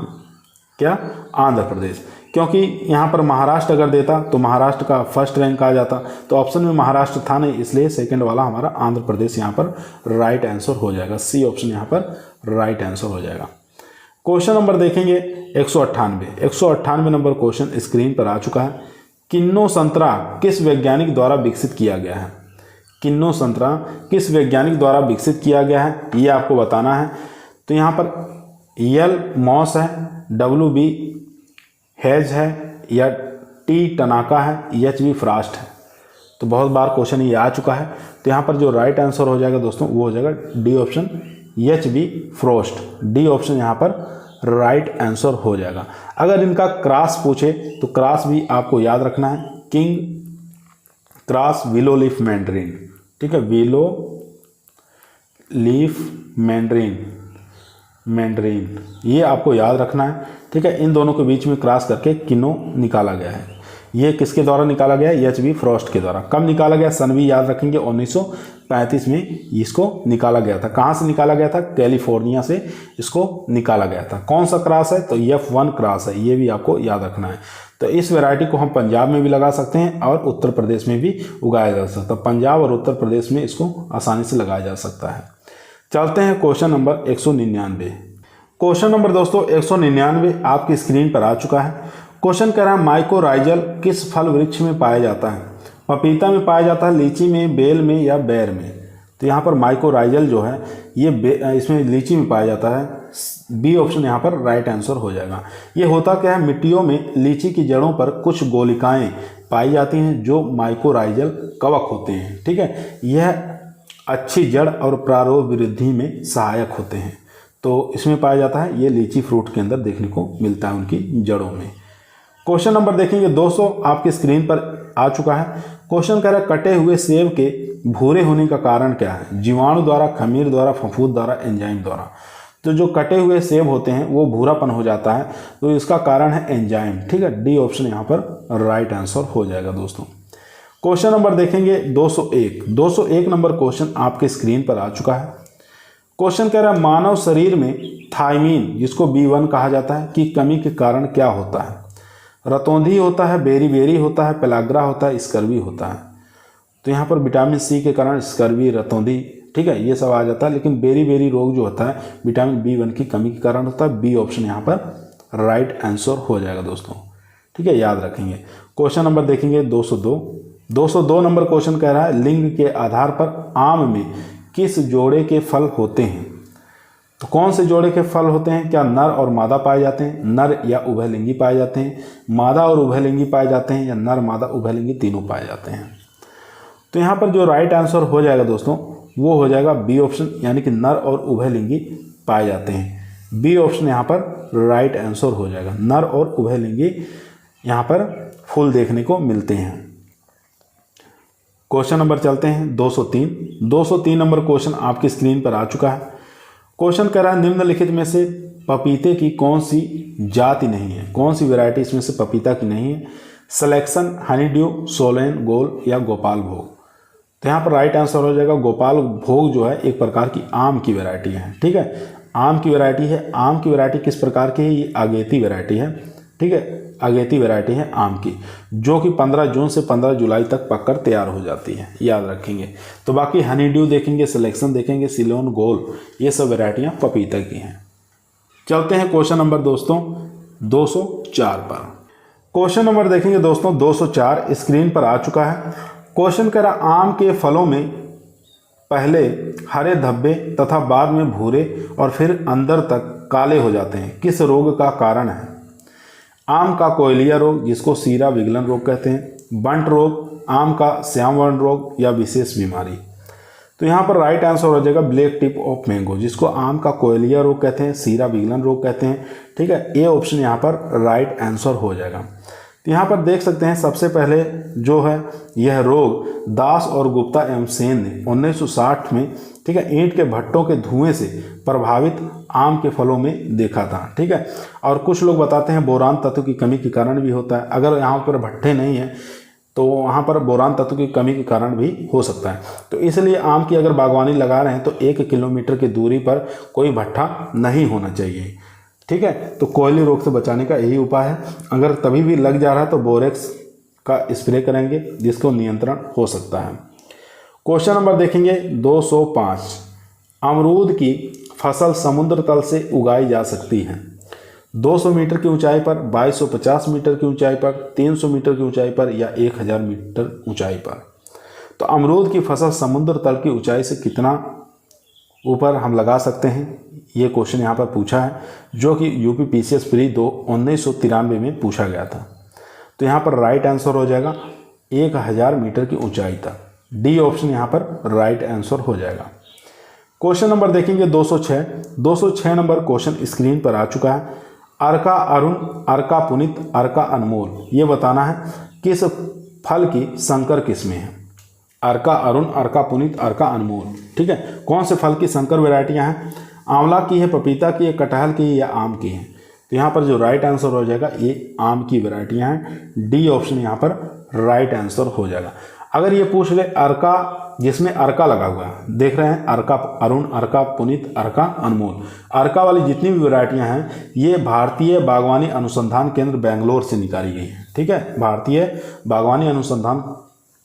क्या? आंध्र प्रदेश। क्योंकि यहाँ पर महाराष्ट्र अगर देता तो महाराष्ट्र का फर्स्ट रैंक आ जाता, तो ऑप्शन में महाराष्ट्र था नहीं, इसलिए सेकंड वाला हमारा आंध्र प्रदेश यहाँ पर राइट आंसर हो जाएगा। सी ऑप्शन यहाँ पर राइट आंसर हो जाएगा। क्वेश्चन नंबर देखेंगे 198 नंबर क्वेश्चन स्क्रीन पर आ चुका है। किन्नो संतरा किस वैज्ञानिक द्वारा विकसित किया गया है? किन्नो संतरा किस वैज्ञानिक द्वारा विकसित किया गया है ये आपको बताना है। तो यहाँ पर यल मॉस है, WB हेज है या टी टनाका है, HB फ्रास्ट है। तो बहुत बार क्वेश्चन ये आ चुका है, तो यहाँ पर जो राइट आंसर हो जाएगा दोस्तों वो हो जाएगा D option HB frost. D option यहाँ पर राइट आंसर हो जाएगा। अगर इनका क्रॉस पूछे तो क्रॉस भी आपको याद रखना है, king cross willow leaf Mandarin. ठीक है, विलो लीफ मैंड्रीन ये आपको याद रखना है। ठीक है, इन दोनों के बीच में क्रॉस करके किन्नो निकाला गया है। ये किसके द्वारा निकाला गया है? HB फ्रॉस्ट के द्वारा। कब निकाला गया? सन भी याद रखेंगे, 1935 में इसको निकाला गया था। कहाँ से निकाला गया था? कैलिफोर्निया से इसको निकाला गया था। कौन सा क्रॉस है? तो F1 क्रॉस है, ये भी आपको याद रखना है। तो इस वैरायटी को हम पंजाब में भी लगा सकते हैं और उत्तर प्रदेश में भी उगाया जा सकता है। पंजाब और उत्तर प्रदेश में इसको आसानी से लगाया जा सकता है। चलते हैं क्वेश्चन नंबर 199। क्वेश्चन नंबर दोस्तों 199 आपकी स्क्रीन पर आ चुका है। क्वेश्चन कह रहा है माइकोराइजल किस फल वृक्ष में पाया जाता है? पपीता में पाया जाता है, लीची में, बेल में या बेर में? तो यहाँ पर माइकोराइजल जो है ये इसमें लीची में पाया जाता है। बी ऑप्शन यहाँ पर राइट आंसर हो जाएगा। ये होता क्या है, मिट्टियों में लीची की जड़ों पर कुछ गोलिकाएं पाई जाती हैं जो माइकोराइजल कवक होते हैं। ठीक है, यह अच्छी जड़ और प्रारोह वृद्धि में सहायक होते हैं। तो इसमें पाया जाता है, ये लीची फ्रूट के अंदर देखने को मिलता है उनकी जड़ों में। क्वेश्चन नंबर देखेंगे 200 आपकी स्क्रीन पर आ चुका है। क्वेश्चन कह रहा है कटे हुए सेब के भूरे होने का कारण क्या है? जीवाणु द्वारा, खमीर द्वारा, फफूंद द्वारा, एंजाइम द्वारा। तो जो कटे हुए सेब होते हैं वो भूरापन हो जाता है, तो इसका कारण है एंजाइम। ठीक है, डी ऑप्शन यहाँ पर राइट आंसर हो जाएगा दोस्तों। क्वेश्चन नंबर देखेंगे 201 नंबर क्वेश्चन आपके स्क्रीन पर आ चुका है। क्वेश्चन कह रहा है मानव शरीर में थायमीन, जिसको B1 कहा जाता है, की कमी के कारण क्या होता है? रतौंधी होता है, बेरी होता है, पेलाग्रा होता है, स्कर्वी होता है। तो यहाँ पर विटामिन सी के कारण स्कर्वी, रतौंधी, ठीक है, ये सब आ जाता है। लेकिन बेरी रोग जो होता है विटामिन B1 की कमी के कारण होता है। बी ऑप्शन यहाँ पर राइट आंसर हो जाएगा दोस्तों। ठीक है, याद रखेंगे। क्वेश्चन नंबर देखेंगे 202 नंबर क्वेश्चन कह रहा है लिंग के आधार पर आम में किस जोड़े के फल होते हैं? तो कौन से जोड़े के फल होते हैं? क्या नर और मादा पाए जाते हैं, नर या उभयलिंगी पाए जाते हैं, मादा और उभयलिंगी पाए जाते हैं, या नर, मादा, उभयलिंगी तीनों पाए जाते हैं? तो यहाँ पर जो राइट आंसर हो जाएगा दोस्तों वो हो जाएगा बी ऑप्शन, यानी कि नर और उभयलिंगी पाए जाते हैं। बी ऑप्शन यहाँ पर राइट आंसर हो जाएगा। नर और उभयलिंगी यहाँ पर फूल देखने को मिलते हैं। क्वेश्चन नंबर चलते हैं 203 नंबर क्वेश्चन आपकी स्क्रीन पर आ चुका है। क्वेश्चन कह रहा है निम्नलिखित में से पपीते की कौन सी जाति नहीं है, कौन सी वैरायटी इसमें से पपीता की नहीं है। सिलेक्शन हनी ड्यू, सोलेन, गोल या गोपाल भोग। तो यहाँ पर राइट आंसर हो जाएगा गोपाल भोग जो है एक प्रकार की आम की वैरायटी है। ठीक है, आम की वैरायटी है। आम की वैरायटी किस प्रकार की है, ये अगेती वैरायटी है। ठीक है, अगेती वैरायटी है आम की, जो कि 15 जून से 15 जुलाई तक पककर तैयार हो जाती है, याद रखेंगे। तो बाकी हनी ड्यू देखेंगे, सिलेक्शन देखेंगे, सिलोन, गोल, ये सब वैरायटियाँ पपीता की हैं। चलते हैं क्वेश्चन नंबर दोस्तों 204 पर। क्वेश्चन नंबर देखेंगे दोस्तों 204 स्क्रीन पर आ चुका है। क्वेश्चन कह रहा आम के फलों में पहले हरे धब्बे तथा बाद में भूरे और फिर अंदर तक काले हो जाते हैं, किस रोग का कारण है। आम का कोयलिया रोग, जिसको सीरा विगलन रोग कहते हैं, बंट रोग, आम का श्याम वर्ण रोग या विशेष बीमारी। तो यहाँ पर राइट आंसर हो जाएगा ब्लैक टिप ऑफ मैंगो, जिसको आम का कोयलिया रोग कहते हैं, सीरा विगलन रोग कहते हैं। ठीक है, ए ऑप्शन यहाँ पर राइट आंसर हो जाएगा। तो यहाँ पर देख सकते हैं सबसे पहले जो है यह रोग दास और गुप्ता एवं सेन ने 1960 में, ठीक है, ईंट के भट्टों के धुएं से प्रभावित आम के फलों में देखा था। ठीक है, और कुछ लोग बताते हैं बोरान तत्व की कमी के कारण भी होता है। अगर यहाँ पर भट्टे नहीं है तो वहाँ पर बोरान तत्व की कमी के कारण भी हो सकता है। तो इसलिए आम की अगर बागवानी लगा रहे हैं तो 1 किलोमीटर की दूरी पर कोई भट्टा नहीं होना चाहिए। ठीक है, तो कोयली रोग से बचाने का यही उपाय है। अगर तभी भी लग जा रहा है तो बोरेक्स का स्प्रे करेंगे, जिसको नियंत्रण हो सकता है। क्वेश्चन नंबर देखेंगे 205। अमरूद की फसल समुद्र तल से उगाई जा सकती है। 200 मीटर की ऊंचाई पर, 2250 मीटर की ऊंचाई पर, 300 मीटर की ऊंचाई पर या 1000 मीटर ऊंचाई पर। तो अमरूद की फसल समुद्र तल की ऊंचाई से कितना ऊपर हम लगा सकते हैं, ये क्वेश्चन यहाँ पर पूछा है, जो कि यूपी पीसीएस प्री 1993 में पूछा गया था। तो यहाँ पर राइट आंसर हो जाएगा 1000 मीटर की ऊंचाई तक। डी ऑप्शन यहाँ पर राइट आंसर हो जाएगा। क्वेश्चन नंबर देखेंगे 206 नंबर क्वेश्चन स्क्रीन पर आ चुका है। अर्का अरुण, अर्का पुनित, अर्का अनमोल, ये बताना है किस फल की संकर किस्में हैं। अर्का अरुण, अर्का पुनित, अर्का अनमोल। ठीक है, कौन से फल की संकर वैरायटियां हैं। आंवला की है, पपीता की है, कटहल की है या आम की है। तो यहाँ पर जो राइट आंसर हो जाएगा ये आम की वैरायटियां हैं। डी ऑप्शन यहाँ पर राइट आंसर हो जाएगा। अगर ये पूछ ले अर्का, जिसमें अर्का लगा हुआ है, देख रहे हैं, अर्का अरुण, अर्का पुनित, अर्का अनमोल, अर्का वाली जितनी भी वैरायटियां हैं ये भारतीय बागवानी अनुसंधान केंद्र बेंगलोर से निकाली गई हैं। ठीक है, भारतीय बागवानी अनुसंधान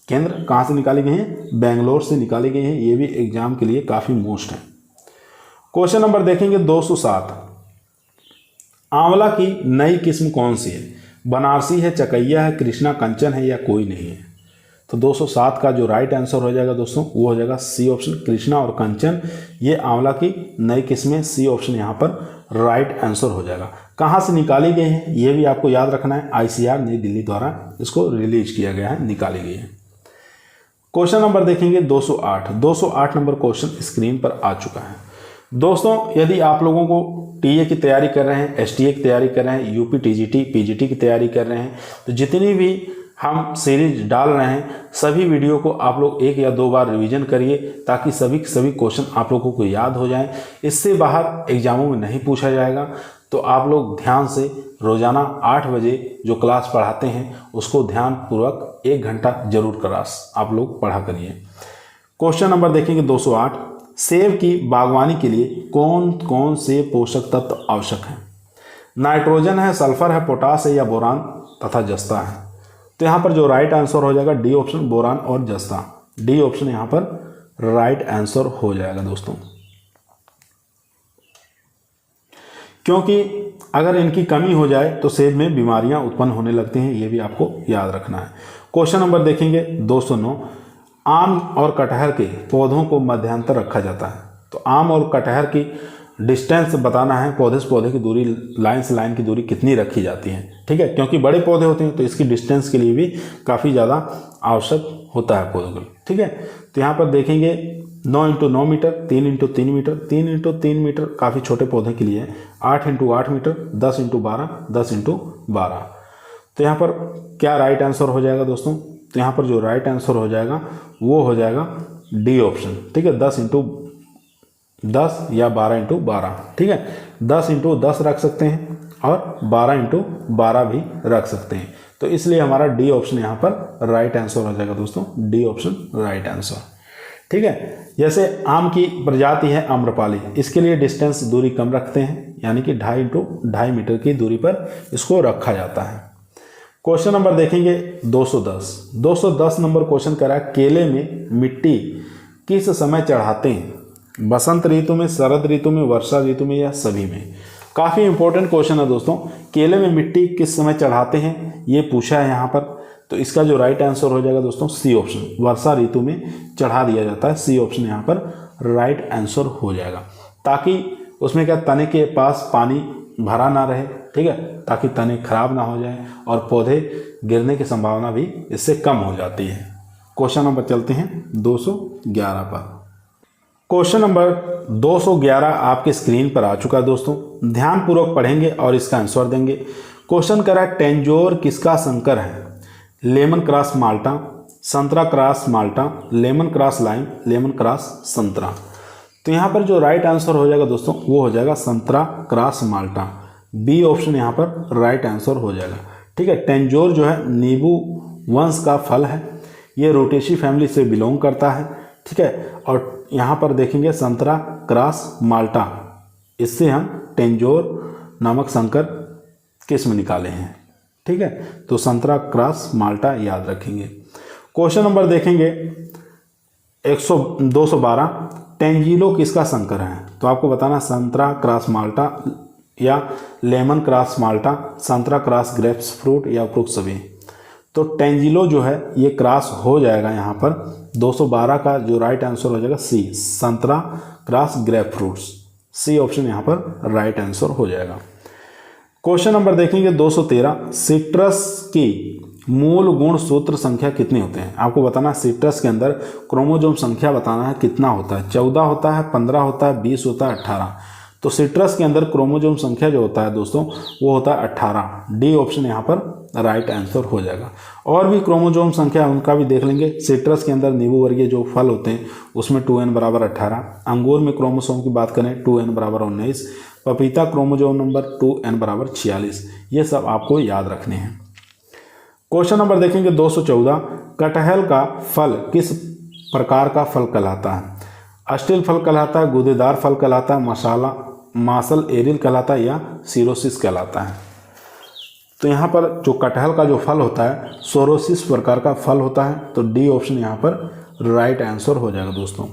केंद्र कहाँ से निकाली गई हैं, बेंगलोर से निकाली गई हैं। ये भी एग्जाम के लिए काफ़ी मोस्ट है। क्वेश्चन नंबर देखेंगे 207। आंवला की नई किस्म कौन सी है। बनारसी है, चकैया है, कृष्णा कंचन है या कोई नहीं है। तो 207 का जो राइट आंसर हो जाएगा दोस्तों वो हो जाएगा सी ऑप्शन, कृष्णा और कंचन, ये आंवला की नई किस्में। सी ऑप्शन यहाँ पर राइट आंसर हो जाएगा। कहाँ से निकाली गई है ये भी आपको याद रखना है। आईसीआर नई दिल्ली द्वारा इसको रिलीज किया गया है, निकाली गई है। क्वेश्चन नंबर देखेंगे 208 नंबर क्वेश्चन स्क्रीन पर आ चुका है। दोस्तों यदि आप लोगों को टीए की तैयारी कर रहे हैं, एसटीए की तैयारी कर रहे हैं, यूपी टीजीटी पीजीटी की तैयारी कर रहे हैं, तो जितनी भी हम सीरीज डाल रहे हैं सभी वीडियो को आप लोग 1 या 2 बार रिवीजन करिए, ताकि सभी क्वेश्चन आप लोगों को याद हो जाएं। इससे बाहर एग्जामों में नहीं पूछा जाएगा। तो आप लोग ध्यान से रोज़ाना 8 बजे जो क्लास पढ़ाते हैं उसको ध्यानपूर्वक 1 घंटा जरूर क्लास आप लोग पढ़ा करिए। क्वेश्चन नंबर देखेंगे 208। सेब की बागवानी के लिए कौन कौन से पोषक तत्व आवश्यक हैं। नाइट्रोजन है, सल्फर है, पोटास है या बोरान तथा जस्ता है। तो यहाँ पर जो राइट आंसर हो जाएगा डी ऑप्शन, बोरान और जस्ता। डी ऑप्शन यहाँ पर राइट आंसर हो जाएगा दोस्तों, क्योंकि अगर इनकी कमी हो जाए तो सेब में बीमारियां उत्पन्न होने लगती हैं, ये भी आपको याद रखना है। क्वेश्चन नंबर देखेंगे 209। आम और कटहल के पौधों को मध्यांतर रखा जाता है। तो आम और कटहल की डिस्टेंस बताना है, पौधे से पौधे की दूरी, लाइन से लाइन की दूरी कितनी रखी जाती है। ठीक है, क्योंकि बड़े पौधे होते हैं तो इसकी डिस्टेंस के लिए भी काफ़ी ज़्यादा आवश्यक होता है पौधों के लिए। ठीक है, तो यहाँ पर देखेंगे 9 × 9 मीटर, 3 × 3 मीटर, 3 × 3 मीटर काफ़ी छोटे पौधे के लिए, 8 × 8 मीटर, 10 × 12, 10 × 12। तो यहाँ पर क्या राइट आंसर हो जाएगा दोस्तों। तो यहाँ पर जो राइट आंसर हो जाएगा वो हो जाएगा डी ऑप्शन। ठीक है, 10 इंटू 10 या 12 इंटू 12। ठीक है, 10 इंटू 10 रख सकते हैं और 12 इंटू 12 भी रख सकते हैं। तो इसलिए हमारा डी ऑप्शन यहाँ पर राइट आंसर हो जाएगा दोस्तों, डी ऑप्शन राइट आंसर। ठीक है, जैसे आम की प्रजाति है आम्रपाली, इसके लिए डिस्टेंस दूरी कम रखते हैं, यानी कि 2.5 इंटू 2.5 मीटर की दूरी पर इसको रखा जाता है। क्वेश्चन नंबर देखेंगे 210 नंबर क्वेश्चन कह रहा है केले में मिट्टी किस समय चढ़ाते हैं? बसंत ऋतु में, शरद ऋतु में, वर्षा ऋतु में या सभी में? काफ़ी इंपॉर्टेंट क्वेश्चन है दोस्तों। केले में मिट्टी किस समय चढ़ाते हैं ये पूछा है यहाँ पर, तो इसका जो राइट आंसर हो जाएगा दोस्तों सी ऑप्शन, वर्षा ऋतु में चढ़ा दिया जाता है। सी ऑप्शन यहाँ पर राइट आंसर हो जाएगा, ताकि उसमें क्या तने के पास पानी भरा ना रहे। ठीक है, ताकि तने खराब ना हो जाए और पौधे गिरने की संभावना भी इससे कम हो जाती है। क्वेश्चन नंबर चलते हैं 211 पर। क्वेश्चन नंबर 211 आपके स्क्रीन पर आ चुका है दोस्तों, ध्यानपूर्वक पढ़ेंगे और इसका आंसर देंगे। क्वेश्चन कह रहा है टेंजोर किसका संकर है? लेमन क्रॉस माल्टा, संतरा क्रॉस माल्टा, lemon cross lime, lemon cross संतरा। तो यहाँ पर जो राइट आंसर हो जाएगा दोस्तों वो हो जाएगा संतरा क्रॉस माल्टा। बी ऑप्शन यहाँ पर राइट आंसर हो जाएगा। ठीक है, टेंजोर जो है नींबू वंश का फल है, ये रोटेसी फैमिली से बिलोंग करता है। ठीक है, और यहाँ पर देखेंगे संतरा क्रॉस माल्टा, इससे हम टेंजोर नामक संकर किस्म निकाले हैं। ठीक है, तो संतरा क्रॉस माल्टा याद रखेंगे। क्वेश्चन नंबर देखेंगे 212 टेंजिलो किसका संकर है? तो आपको बताना संतरा क्रॉस माल्टा या लेमन क्रॉस माल्टा, संतरा क्रॉस ग्रेप्स फ्रूट या उपरोक्त सभी। तो टेंजिलो जो है ये क्रॉस हो जाएगा यहाँ पर 212 का जो राइट आंसर हो जाएगा सी, संतरा cross grapefruits. C option यहाँ पर राइट आंसर हो जाएगा। क्वेश्चन नंबर देखेंगे 213 सिट्रस की मूल गुण सूत्र संख्या कितने होते हैं? आपको बताना सिट्रस के अंदर क्रोमोसोम संख्या बताना है कितना होता है। 14 होता है, 15 होता है, 20 होता है, 18। तो सिट्रस के अंदर क्रोमोसोम संख्या जो होता है दोस्तों वो होता है 18। डी ऑप्शन यहाँ पर राइट आंसर हो जाएगा। और भी क्रोमोसोम संख्या उनका भी देख लेंगे। सिट्रस के अंदर नींबू वर्गीय जो फल होते हैं उसमें 2n बराबर 18। अंगूर में क्रोमोसोम की बात करें 2n बराबर 19। पपीता क्रोमोसोम नंबर 2n बराबर 46। ये सब आपको याद रखने हैं। क्वेश्चन नंबर देखेंगे 214 कटहल का फल किस प्रकार का फल कहलाता है? अस्टिल फल कहलाता है, गूदेदार फल कहलाता है, मासल एरिल कहलाता है या सीरोसिस कहलाता है? तो यहाँ पर जो कटहल का जो फल होता है सोरोसिस प्रकार का फल होता है। तो डी ऑप्शन यहाँ पर राइट आंसर हो जाएगा दोस्तों।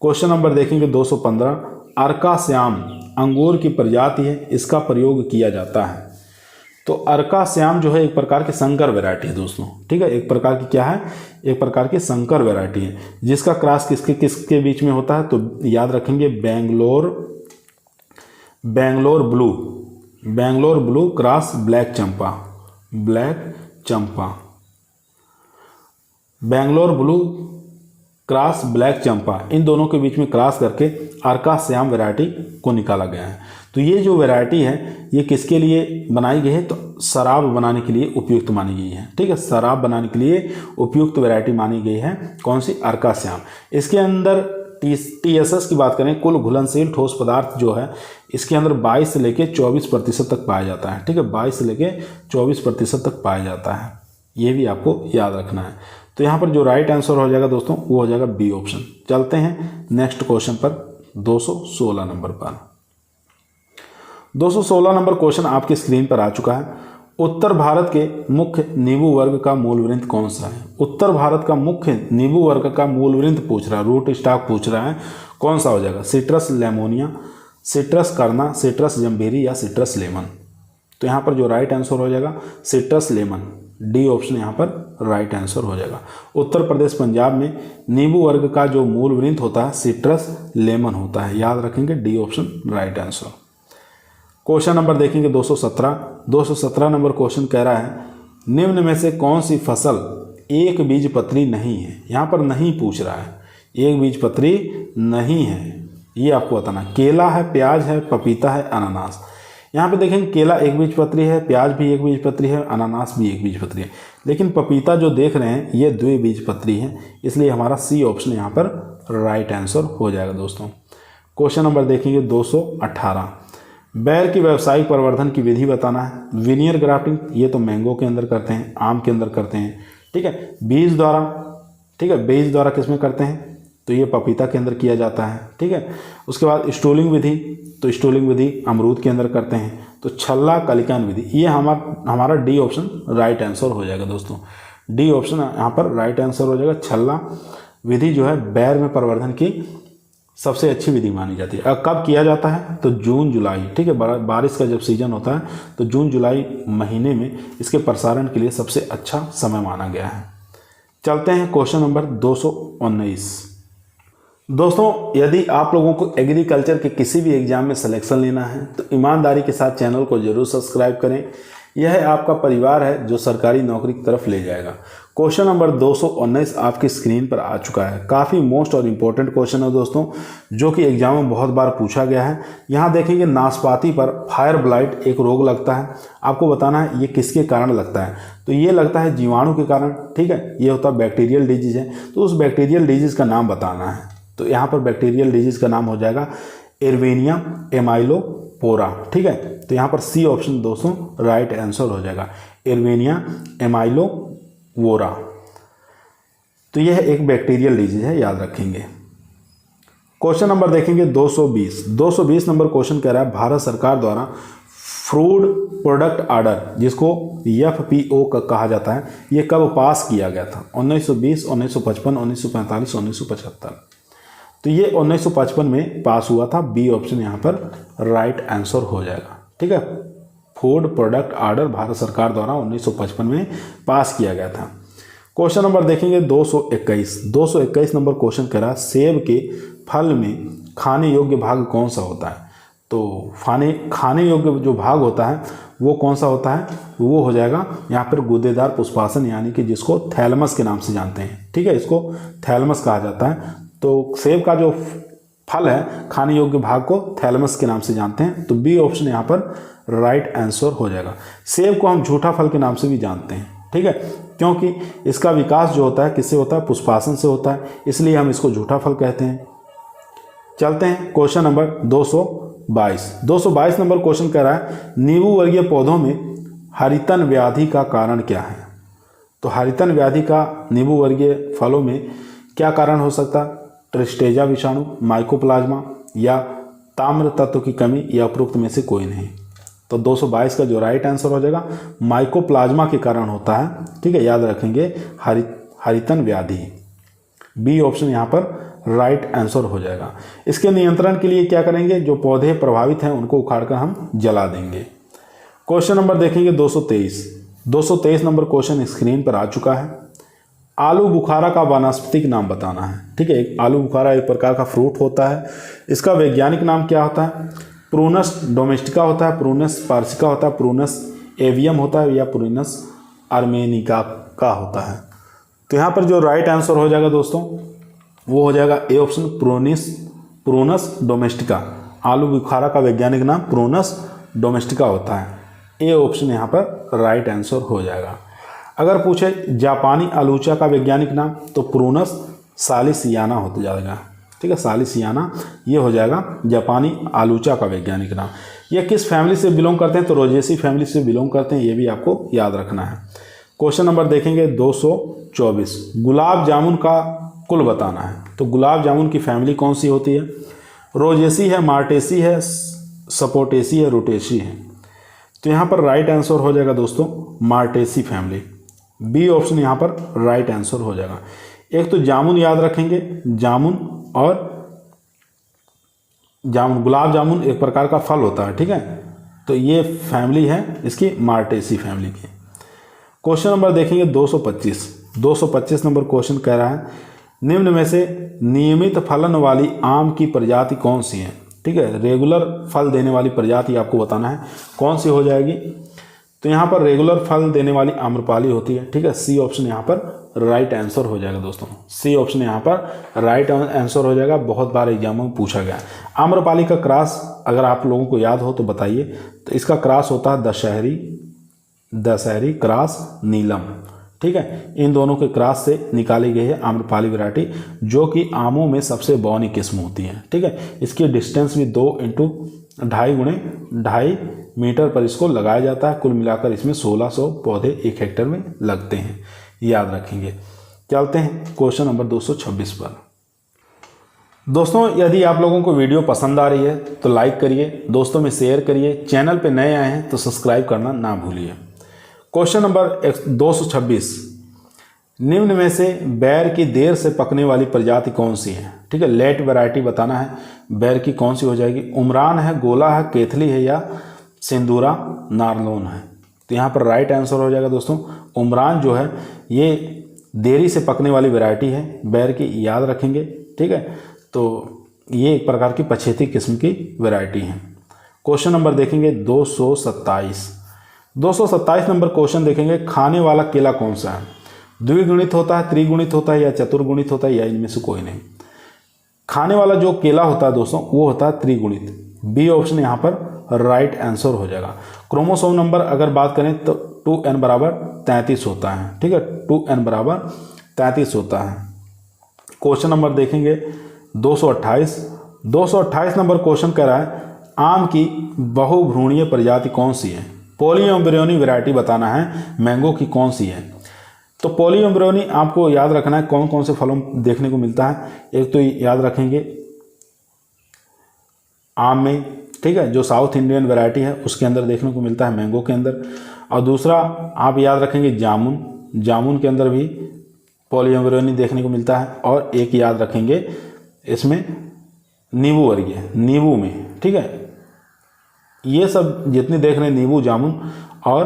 क्वेश्चन नंबर देखेंगे 215 अर्का श्याम अंगूर की प्रजाति है, इसका प्रयोग किया जाता है। तो अर्का श्याम जो है एक प्रकार की संकर वैरायटी है दोस्तों। ठीक है, एक प्रकार की क्या है? एक प्रकार की संकर वैरायटी है, जिसका क्रॉस किसके किसके बीच में होता है? तो याद रखेंगे बेंगलोर ब्लू क्रॉस ब्लैक चंपा, बेंगलोर ब्लू क्रॉस ब्लैक चंपा, इन दोनों के बीच में क्रॉस करके अर्का श्याम वैरायटी को निकाला गया है। तो ये जो वैरायटी है ये किसके लिए बनाई गई है? तो शराब बनाने के लिए उपयुक्त मानी गई है। ठीक है, शराब बनाने के लिए उपयुक्त वैरायटी मानी गई है। कौन सी? अर्का श्याम। इसके अंदर TSS की बात करें, कुल घुलनशील ठोस पदार्थ जो है इसके अंदर 22 से लेके 24% तक पाया जाता है। ठीक है, 22 से लेके 24% तक पाया जाता है। ये भी आपको याद रखना है। तो यहाँ पर जो राइट आंसर हो जाएगा दोस्तों वो हो जाएगा बी ऑप्शन। चलते हैं नेक्स्ट क्वेश्चन पर 216 नंबर पर। 216 नंबर क्वेश्चन आपकी स्क्रीन पर आ चुका है। उत्तर भारत के मुख्य नींबू वर्ग का मूलवृंत कौन सा है? उत्तर भारत का मुख्य नींबू वर्ग का मूलवृंत पूछ रहा है, रूट स्टॉक पूछ रहा है, कौन सा हो जाएगा? सिट्रस लेमोनिया, सिट्रस करना, सिट्रस जम्बीरी या सिट्रस लेमन। तो यहाँ पर जो राइट आंसर हो जाएगा सिट्रस लेमन। डी ऑप्शन यहाँ पर राइट आंसर हो जाएगा। उत्तर प्रदेश पंजाब में नींबू वर्ग का जो मूलवृंत होता है सिट्रस लेमन होता है, याद रखेंगे। D option right answer. Question number देखेंगे 217 नंबर क्वेश्चन कह रहा है निम्न में से कौन सी फसल एक बीजपत्री नहीं है? यहाँ पर नहीं पूछ रहा है, एक बीजपत्री नहीं है, ये आपको बताना। केला है, प्याज है, पपीता है, अनानास। यहाँ पे देखेंगे केला एक बीजपत्री है, प्याज भी एक बीजपत्री है, अनानास भी एक बीजपत्री है, लेकिन पपीता जो देख रहे हैं ये द्विबीजपत्री है, इसलिए हमारा सी ऑप्शन यहाँ पर राइट आंसर हो जाएगा दोस्तों। क्वेश्चन नंबर देखेंगे 218, बैर की व्यावसायिक प्रवर्धन की विधि बताना है। विनियर ग्राफ्टिंग ये तो मैंगो के अंदर करते हैं, आम के अंदर करते हैं, ठीक है। बीज द्वारा, ठीक है, बीज द्वारा किसमें करते हैं, तो ये पपीता के अंदर किया जाता है, ठीक है। उसके बाद स्टूलिंग विधि, तो स्टूलिंग विधि अमरूद के अंदर करते हैं। तो छल्ला कलिकान विधि, ये हमारा डी ऑप्शन राइट आंसर हो जाएगा दोस्तों। डी ऑप्शन यहाँ पर राइट आंसर हो जाएगा। छल्ला विधि जो है बैर में प्रवर्धन की सबसे अच्छी विधि मानी जाती है। अब कब किया जाता है, तो जून जुलाई, ठीक है, बारिश का जब सीजन होता है तो जून जुलाई महीने में इसके प्रसारण के लिए सबसे अच्छा समय माना गया है। चलते हैं क्वेश्चन नंबर 219। दोस्तों यदि आप लोगों को एग्रीकल्चर के किसी भी एग्जाम में सिलेक्शन लेना है तो ईमानदारी के साथ चैनल को जरूर सब्सक्राइब करें। यह आपका परिवार है जो सरकारी नौकरी की तरफ ले जाएगा। क्वेश्चन नंबर 219 आपकी स्क्रीन पर आ चुका है। काफ़ी मोस्ट और इम्पोर्टेंट क्वेश्चन है दोस्तों, जो कि एग्जाम में बहुत बार पूछा गया है। यहाँ देखेंगे नाशपाती पर फायर ब्लाइट एक रोग लगता है, आपको बताना है ये किसके कारण लगता है। तो ये लगता है जीवाणु के कारण, ठीक है, ये होता है बैक्टीरियल डिजीज है। तो उस बैक्टीरियल डिजीज का नाम बताना है। तो यहाँ पर बैक्टीरियल डिजीज का नाम हो जाएगा एरवेनिया एमाइलोपोरा, ठीक है। तो यहाँ पर सी ऑप्शन दोस्तों राइट आंसर हो जाएगा, एरवेनिया एमाइलोपोरा। तो यह एक बैक्टीरियल डिजीज है, याद रखेंगे। क्वेश्चन नंबर देखेंगे 220 नंबर क्वेश्चन कह रहा है भारत सरकार द्वारा फूड प्रोडक्ट ऑर्डर, जिसको FPO का कहा जाता है, ये कब पास किया गया था। 1920, 1955, 1945, 1975। तो ये 1955 में पास हुआ था। बी ऑप्शन यहाँ पर राइट आंसर हो जाएगा, ठीक है। फूड प्रोडक्ट ऑर्डर भारत सरकार द्वारा 1955 में पास किया गया था। क्वेश्चन नंबर देखेंगे 221 नंबर क्वेश्चन कह रहा है सेब के फल में खाने योग्य भाग कौन सा होता है। तो खाने योग्य जो भाग होता है वो कौन सा होता है, वो हो जाएगा यहाँ पर गूदेदार पुष्पासन, यानी कि जिसको थैलमस के नाम से जानते हैं, ठीक है, इसको थैलमस कहा जाता है। तो सेब का जो फल है खाने योग्य भाग को थैलमस के नाम से जानते हैं। तो बी ऑप्शन यहाँ पर राइट आंसर हो जाएगा। सेब को हम झूठा फल के नाम से भी जानते हैं, ठीक है, क्योंकि इसका विकास जो होता है किससे होता है, पुष्पासन से होता है, इसलिए हम इसको झूठा फल कहते हैं। चलते हैं क्वेश्चन नंबर 222 नंबर क्वेश्चन कह रहा है नींबू वर्गीय पौधों में हरितन व्याधि का कारण क्या है। तो हरितन व्याधि का नींबू वर्गीय फलों में क्या कारण हो सकता है, ट्रिस्टेजा विषाणु, माइकोप्लाज्मा या ताम्र तत्व की कमी, या उपरोक्त में से कोई नहीं। तो 222 का जो राइट आंसर हो जाएगा माइकोप्लाज्मा के कारण होता है, ठीक है, याद रखेंगे हरितन व्याधि। बी ऑप्शन यहाँ पर राइट आंसर हो जाएगा। इसके नियंत्रण के लिए क्या करेंगे, जो पौधे प्रभावित हैं उनको उखाड़कर हम जला देंगे। क्वेश्चन नंबर देखेंगे 223 नंबर क्वेश्चन स्क्रीन पर आ चुका है। आलू बुखारा का वानस्पतिक नाम बताना है, ठीक है। एक आलू बुखारा एक प्रकार का फ्रूट होता है, इसका वैज्ञानिक नाम क्या होता है, प्रूनस डोमेस्टिका होता है, प्रूनस पार्सिका होता है, प्रूनस एवियम होता है, या प्रूनस आर्मेनिका का होता है। तो यहाँ पर जो राइट आंसर हो जाएगा दोस्तों वो हो जाएगा ए ऑप्शन प्रूनस डोमेस्टिका। आलू बुखारा का वैज्ञानिक नाम प्रूनस डोमेस्टिका होता है। ए ऑप्शन यहाँ पर राइट आंसर हो जाएगा। अगर पूछे जापानी आलूचा का वैज्ञानिक नाम, तो प्रूनस सालिसियाना होता जाएगा, ठीक है, सालिसियाना ये हो जाएगा जापानी आलूचा का वैज्ञानिक नाम। ये किस फैमिली से बिलोंग करते हैं, तो रोजेसी फैमिली से बिलोंग करते हैं, ये भी आपको याद रखना है। क्वेश्चन नंबर देखेंगे 224 गुलाब जामुन का कुल बताना है। तो गुलाब जामुन की फैमिली कौन सी होती है, रोजेसी है, मार्टेसी है, सपोटेसी है, रोटेसी है। तो यहाँ पर राइट आंसर हो जाएगा दोस्तों मार्टेसी फैमिली। बी ऑप्शन यहाँ पर राइट आंसर हो जाएगा। एक तो जामुन याद रखेंगे, जामुन गुलाब जामुन एक प्रकार का फल होता है, ठीक है। तो ये फैमिली है इसकी मार्टेसी फैमिली की। क्वेश्चन नंबर देखेंगे 225 नंबर क्वेश्चन कह रहा है निम्न में से नियमित फलन वाली आम की प्रजाति कौन सी है, ठीक है। रेगुलर फल देने वाली प्रजाति आपको बताना है कौन सी हो जाएगी। तो यहाँ पर रेगुलर फल देने वाली आम्रपाली होती है। ठीक है, सी ऑप्शन यहाँ पर राइट आंसर हो जाएगा दोस्तों। सी ऑप्शन यहाँ पर राइट आंसर हो जाएगा, बहुत बार एग्जामों में पूछा गया। आम्रपाली का क्रॉस अगर आप लोगों को याद हो तो बताइए। तो इसका क्रॉस होता है दशहरी क्रॉस नीलम। ठीक है, इन दोनों के क्रॉस से निकाली गई है आम्रपाली वैरायटी, जो कि आमों में सबसे बौनी किस्म होती है। ठीक है, इसकी डिस्टेंस भी 2 × 2.5 × 2.5 मीटर पर इसको लगाया जाता है। कुल मिलाकर इसमें 1600 पौधे 1 हेक्टेयर में लगते हैं, याद रखेंगे। चलते हैं क्वेश्चन नंबर 226 पर। दोस्तों, यदि आप लोगों को वीडियो पसंद आ रही है तो लाइक करिए, दोस्तों में शेयर करिए, चैनल पे नए आए हैं तो सब्सक्राइब करना ना भूलिए। क्वेश्चन नंबर 226, निम्न में से बैर की देर से पकने वाली प्रजाति कौन सी है? ठीक है, लेट वैरायटी बताना है, बैर की कौन सी हो जाएगी? उमरान है, गोला है, केथली है या सिंदूरा नारलोन है? तो यहाँ पर राइट आंसर हो जाएगा दोस्तों उमरान जो है ये देरी से पकने वाली वैरायटी है बैर की, याद रखेंगे। ठीक है, तो ये एक प्रकार की पछेती किस्म की वैरायटी है। क्वेश्चन नंबर देखेंगे 227 नंबर क्वेश्चन देखेंगे, खाने वाला केला कौन सा है? द्विगुणित होता है, त्रिगुणित होता है या चतुर्गुणित होता है या इनमें से कोई नहीं? खाने वाला जो केला होता है दोस्तों वो होता है त्रिगुणित। बी ऑप्शन यहाँ पर राइट आंसर हो जाएगा। क्रोमोसोम नंबर अगर बात करें तो 2n बराबर 33 होता है। ठीक है, 2n बराबर 33 होता है। क्वेश्चन नंबर देखेंगे 228 नंबर क्वेश्चन कह रहा है, आम की बहुभ्रूणीय प्रजाति कौन सी है? पॉलीएम्ब्रियोनी वैरायटी बताना है, मैंगो की कौन सी है? तो पॉलीएम्ब्रियोनी आपको याद रखना है कौन कौन से फलों देखने को मिलता है। एक तो याद रखेंगे आम में, ठीक है, जो साउथ इंडियन वैरायटी है उसके अंदर देखने को मिलता है, मैंगो के अंदर। और दूसरा आप याद रखेंगे जामुन के अंदर भी पॉलीएम्ब्रियोनी देखने को मिलता है। और एक याद रखेंगे इसमें नींबू वर्गीय, नींबू में। ठीक है, ये सब जितने देख रहे हैं नींबू, जामुन और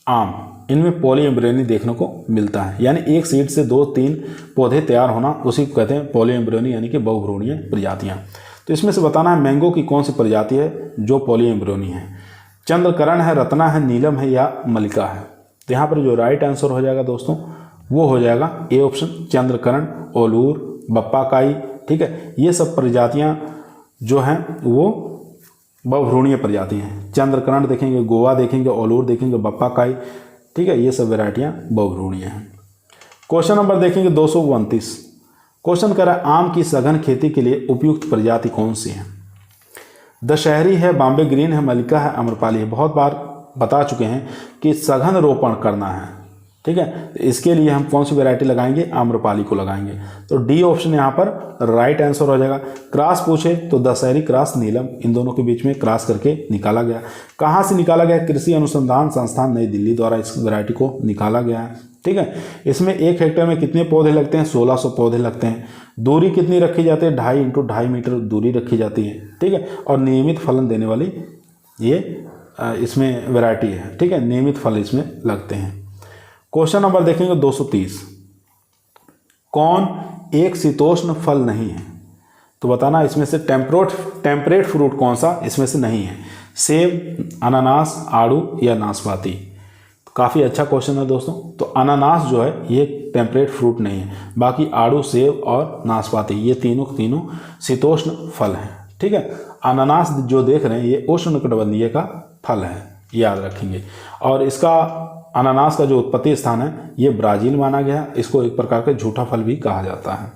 आम, इनमें पॉलीएम्ब्रियोनी देखने को मिलता है। यानी एक सीड से 2-3 पौधे तैयार होना, उसी को कहते हैं पॉलीएम्ब्रियोनी यानी कि बहुभ्रूणीय प्रजातियाँ। तो इसमें से बताना है मैंगो की कौन सी प्रजाति है जो पॉलीएम्ब्रियोनी है? चंद्रकरण है, रत्ना है, नीलम है या मलिका है? तो यहाँ पर जो राइट आंसर हो जाएगा दोस्तों वो हो जाएगा ए ऑप्शन, चंद्रकरण, ओलूर, बप्पाकाई। ठीक है, ये सब प्रजातियाँ जो हैं वो बहुभ्रूणीय प्रजाति हैं। चंद्रकरण देखेंगे, गोवा देखेंगे, ओलूर देखेंगे, बप्पाकाई। ठीक है, ये सब वैरायटियाँ बहुभ्रूणीय हैं। क्वेश्चन नंबर देखेंगे 229। क्वेश्चन कर रहा है, आम की सघन खेती के लिए उपयुक्त प्रजाति कौन सी है? दशहरी है, बॉम्बे ग्रीन है, मलिका है, आम्रपाली है। बहुत बार बता चुके हैं कि सघन रोपण करना है। ठीक है, तो इसके लिए हम कौन सी वैरायटी लगाएंगे? आम्रपाली को लगाएंगे। तो डी ऑप्शन यहाँ पर राइट आंसर हो जाएगा। क्रॉस पूछे तो दशहरी क्रॉस नीलम, इन दोनों के बीच में क्रॉस करके निकाला गया। कहाँ से निकाला गया? कृषि अनुसंधान संस्थान नई दिल्ली द्वारा इस वैरायटी को निकाला गया है। ठीक है, इसमें 1 हेक्टेयर में कितने पौधे लगते हैं? 1600 पौधे लगते हैं। दूरी कितनी रखी जाती है? 2.5 × 2.5 मीटर दूरी रखी जाती है। ठीक है, और नियमित फलन देने वाली ये इसमें वैरायटी है। ठीक है, नियमित फल इसमें लगते हैं। क्वेश्चन नंबर देखेंगे 230। कौन एक शीतोष्ण फल नहीं है? तो बताना इसमें से टेम्परेट फ्रूट कौन सा इसमें से नहीं है? सेब, अनानास, आड़ू या नाशपाती? काफ़ी अच्छा क्वेश्चन है दोस्तों। तो अनानास जो है ये टेम्परेट फ्रूट नहीं है, बाकी आड़ू, सेब और नाशपाती ये तीनों शीतोष्ण फल हैं। ठीक है, अनानास जो देख रहे हैं ये उष्णकटिबंधीय का फल है, याद रखेंगे। और इसका अनानास का जो उत्पत्ति स्थान है ये ब्राज़ील माना गया। इसको एक प्रकार का झूठा फल भी कहा जाता है।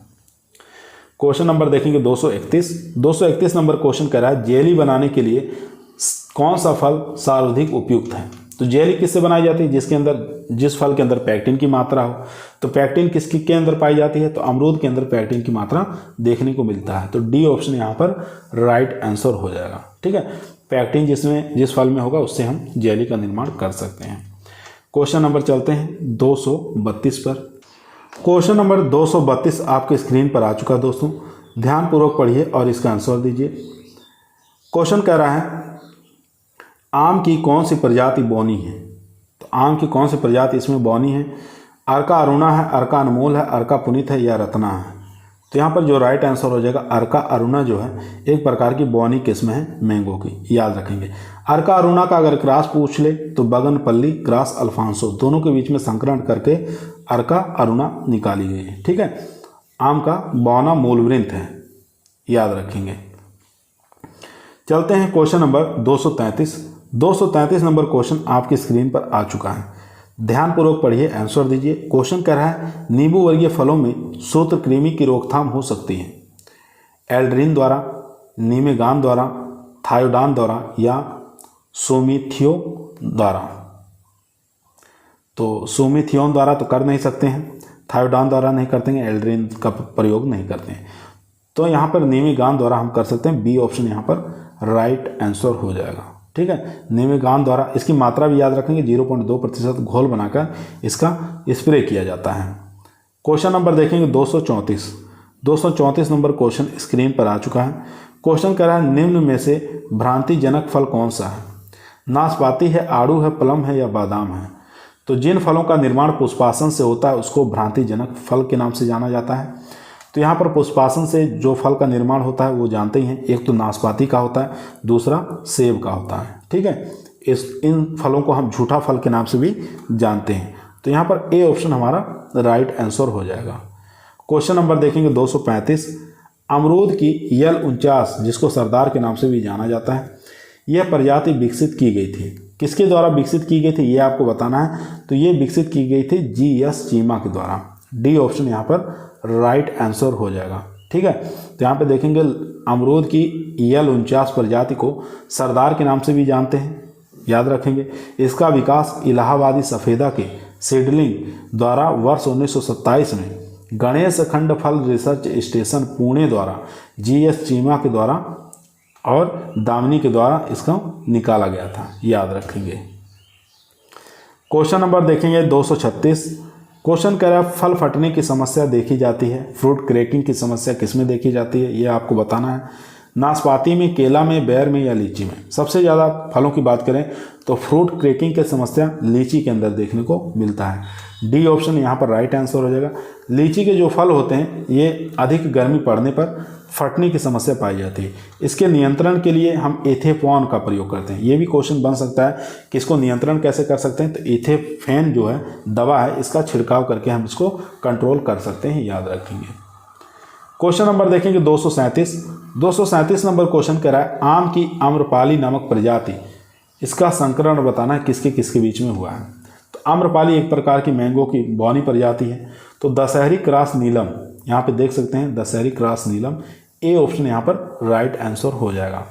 क्वेश्चन नंबर देखेंगे 231 नंबर क्वेश्चन कह रहा है, जेली बनाने के लिए कौन सा फल सर्वाधिक उपयुक्त है? तो जेली किससे बनाई जाती है? जिस फल के अंदर पैक्टिन की मात्रा हो। तो पैक्टिन किसके अंदर पाई जाती है? तो अमरूद के अंदर पैक्टिन की मात्रा देखने को मिलता है। तो डी ऑप्शन यहाँ पर राइट आंसर हो जाएगा। ठीक है, पैक्टिन जिस फल में होगा उससे हम जेली का निर्माण कर सकते हैं। क्वेश्चन नंबर चलते हैं 232 पर। क्वेश्चन नंबर 232 आपके स्क्रीन पर आ चुका है दोस्तों, ध्यानपूर्वक पढ़िए और इसका आंसर दीजिए। क्वेश्चन कह रहा है, आम की कौन सी प्रजाति बौनी है? तो आम की कौन सी प्रजाति इसमें बौनी है? अर्का अरुणा है, अर्का अनमोल है, अर्का पुनीत है या रत्ना है? तो यहाँ पर जो राइट आंसर हो जाएगा अर्का अरुणा जो है एक प्रकार की बौनी किस्म है मैंगो की, याद रखेंगे। अर्का अरुणा का अगर क्रॉस पूछ ले तो बगनपल्ली क्रॉस अल्फांसो, दोनों के बीच में संकरण करके अर्का अरुणा निकाली गई है। ठीक है, आम का बौना मूलवृंत है, याद रखेंगे। चलते हैं क्वेश्चन नंबर 233। 233 नंबर क्वेश्चन आपकी स्क्रीन पर आ चुका है, ध्यानपूर्वक पढ़िए, आंसर दीजिए। क्वेश्चन कह रहा है नींबू वर्गीय फलों में सूत्रकृमि की रोकथाम हो सकती है एल्ड्रिन द्वारा, नीमेगान द्वारा, थायोडान द्वारा या सोमिथियो द्वारा। तो सोमिथियोन द्वारा तो कर नहीं सकते हैं, थायोडान द्वारा नहीं करते हैं, एल्ड्रिन का प्रयोग नहीं करते हैं, तो यहाँ पर नीमेगान द्वारा हम कर सकते हैं। बी ऑप्शन यहाँ पर राइट आंसर हो जाएगा। ठीक है, नीमेगान द्वारा, इसकी मात्रा भी याद रखेंगे, 0.2% घोल बनाकर इसका स्प्रे किया जाता है। क्वेश्चन नंबर देखेंगे 234। 234 नंबर क्वेश्चन स्क्रीन पर आ चुका है। क्वेश्चन कह रहा है निम्न में से भ्रांतिजनक फल कौन सा है? नाशपाती है, आड़ू है, प्लम है या बादाम है? तो जिन फलों का निर्माण पुष्पासन से होता है उसको भ्रांतिजनक फल के नाम से जाना जाता है। तो यहाँ पर पुष्पासन से जो फल का निर्माण होता है वो जानते ही हैं, एक तो नाशपाती का होता है, दूसरा सेब का होता है। ठीक है, इन फलों को हम झूठा फल के नाम से भी जानते हैं। तो यहाँ पर ए ऑप्शन हमारा राइट आंसर हो जाएगा। क्वेश्चन नंबर देखेंगे 235। अमरूद की यल 49, जिसको सरदार के नाम से भी जाना जाता है, यह प्रजाति विकसित की गई थी, किसके द्वारा विकसित की गई थी ये आपको बताना है। तो ये विकसित की गई थी जी.एस. चीमा के द्वारा। डी ऑप्शन यहाँ पर राइट आंसर हो जाएगा। ठीक है, तो यहाँ पे देखेंगे अमरूद की यल 49 प्रजाति को सरदार के नाम से भी जानते हैं, याद रखेंगे। इसका विकास इलाहाबादी सफ़ेदा के सीडलिंग द्वारा वर्ष 1927 में गणेश खंड फल रिसर्च स्टेशन पुणे द्वारा जी.एस. चीमा के द्वारा और दामिनी के द्वारा इसका निकाला गया था, याद रखेंगे। क्वेश्चन नंबर देखेंगे 236। क्वेश्चन कह रहा है फल फटने की समस्या देखी जाती है, फ्रूट क्रैकिंग की समस्या किसमें देखी जाती है ये आपको बताना है। नाशपाती में, केला में, बेर में या लीची में? सबसे ज़्यादा फलों की बात करें तो फ्रूट क्रैकिंग की समस्या लीची के अंदर देखने को मिलता है। डी ऑप्शन यहाँ पर राइट आंसर हो जाएगा। लीची के जो फल होते हैं ये अधिक गर्मी पड़ने पर फटने की समस्या पाई जाती है। इसके नियंत्रण के लिए हम एथेफॉन का प्रयोग करते हैं। ये भी क्वेश्चन बन सकता है कि इसको नियंत्रण कैसे कर सकते हैं। तो एथेफेन जो है दवा है, इसका छिड़काव करके हम इसको कंट्रोल कर सकते हैं, याद रखेंगे। क्वेश्चन नंबर देखेंगे 237। 237 नंबर क्वेश्चन कह रहा है आम की आम्रपाली नामक प्रजाति, इसका संकरण बताना है किसके किसके बीच में हुआ है। तो आम्रपाली एक प्रकार की मैंगो की बौनी प्रजाति है। तो दशहरी क्रॉस नीलम, यहाँ पे देख सकते हैं Dasheri cross Neelam, A option यहाँ पर राइट आंसर हो जाएगा।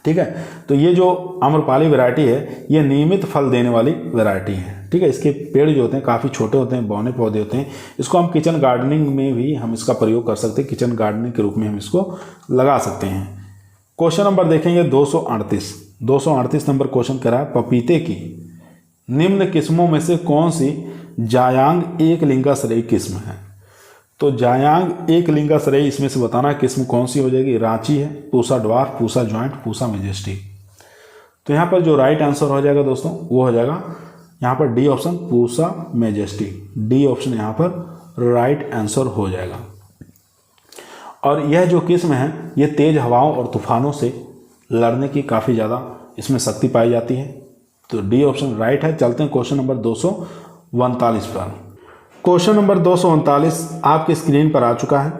ठीक है, तो ये जो आम्रपाली वैरायटी है ये नियमित फल देने वाली वैरायटी है। ठीक है, इसके पेड़ जो होते हैं काफ़ी छोटे होते हैं, बौने पौधे होते हैं। इसको हम किचन गार्डनिंग में भी हम इसका प्रयोग कर सकते हैं, किचन गार्डनिंग के रूप में हम इसको लगा सकते हैं। क्वेश्चन नंबर देखेंगे 238। 238 नंबर क्वेश्चन कह रहा है पपीते की निम्न किस्मों में से कौन सी जायांग एक लिंगाश्रयी किस्म है? तो जायांग एक लिंगाश्रयी इसमें से बताना किस्म कौन सी हो जाएगी। रांची है, Pusa dwarf, Pusa joint, Pusa majesty. तो यहाँ पर जो राइट आंसर हो जाएगा दोस्तों वो हो जाएगा यहाँ पर D option, Pusa majesty. D option यहाँ पर राइट आंसर हो जाएगा। और यह जो किस्म है ये तेज हवाओं और तूफानों से लड़ने की काफ़ी ज़्यादा इसमें शक्ति पाई जाती है। तो डी ऑप्शन राइट है। चलते हैं क्वेश्चन नंबर 239 पर। क्वेश्चन नंबर 239 आपकी स्क्रीन पर आ चुका है।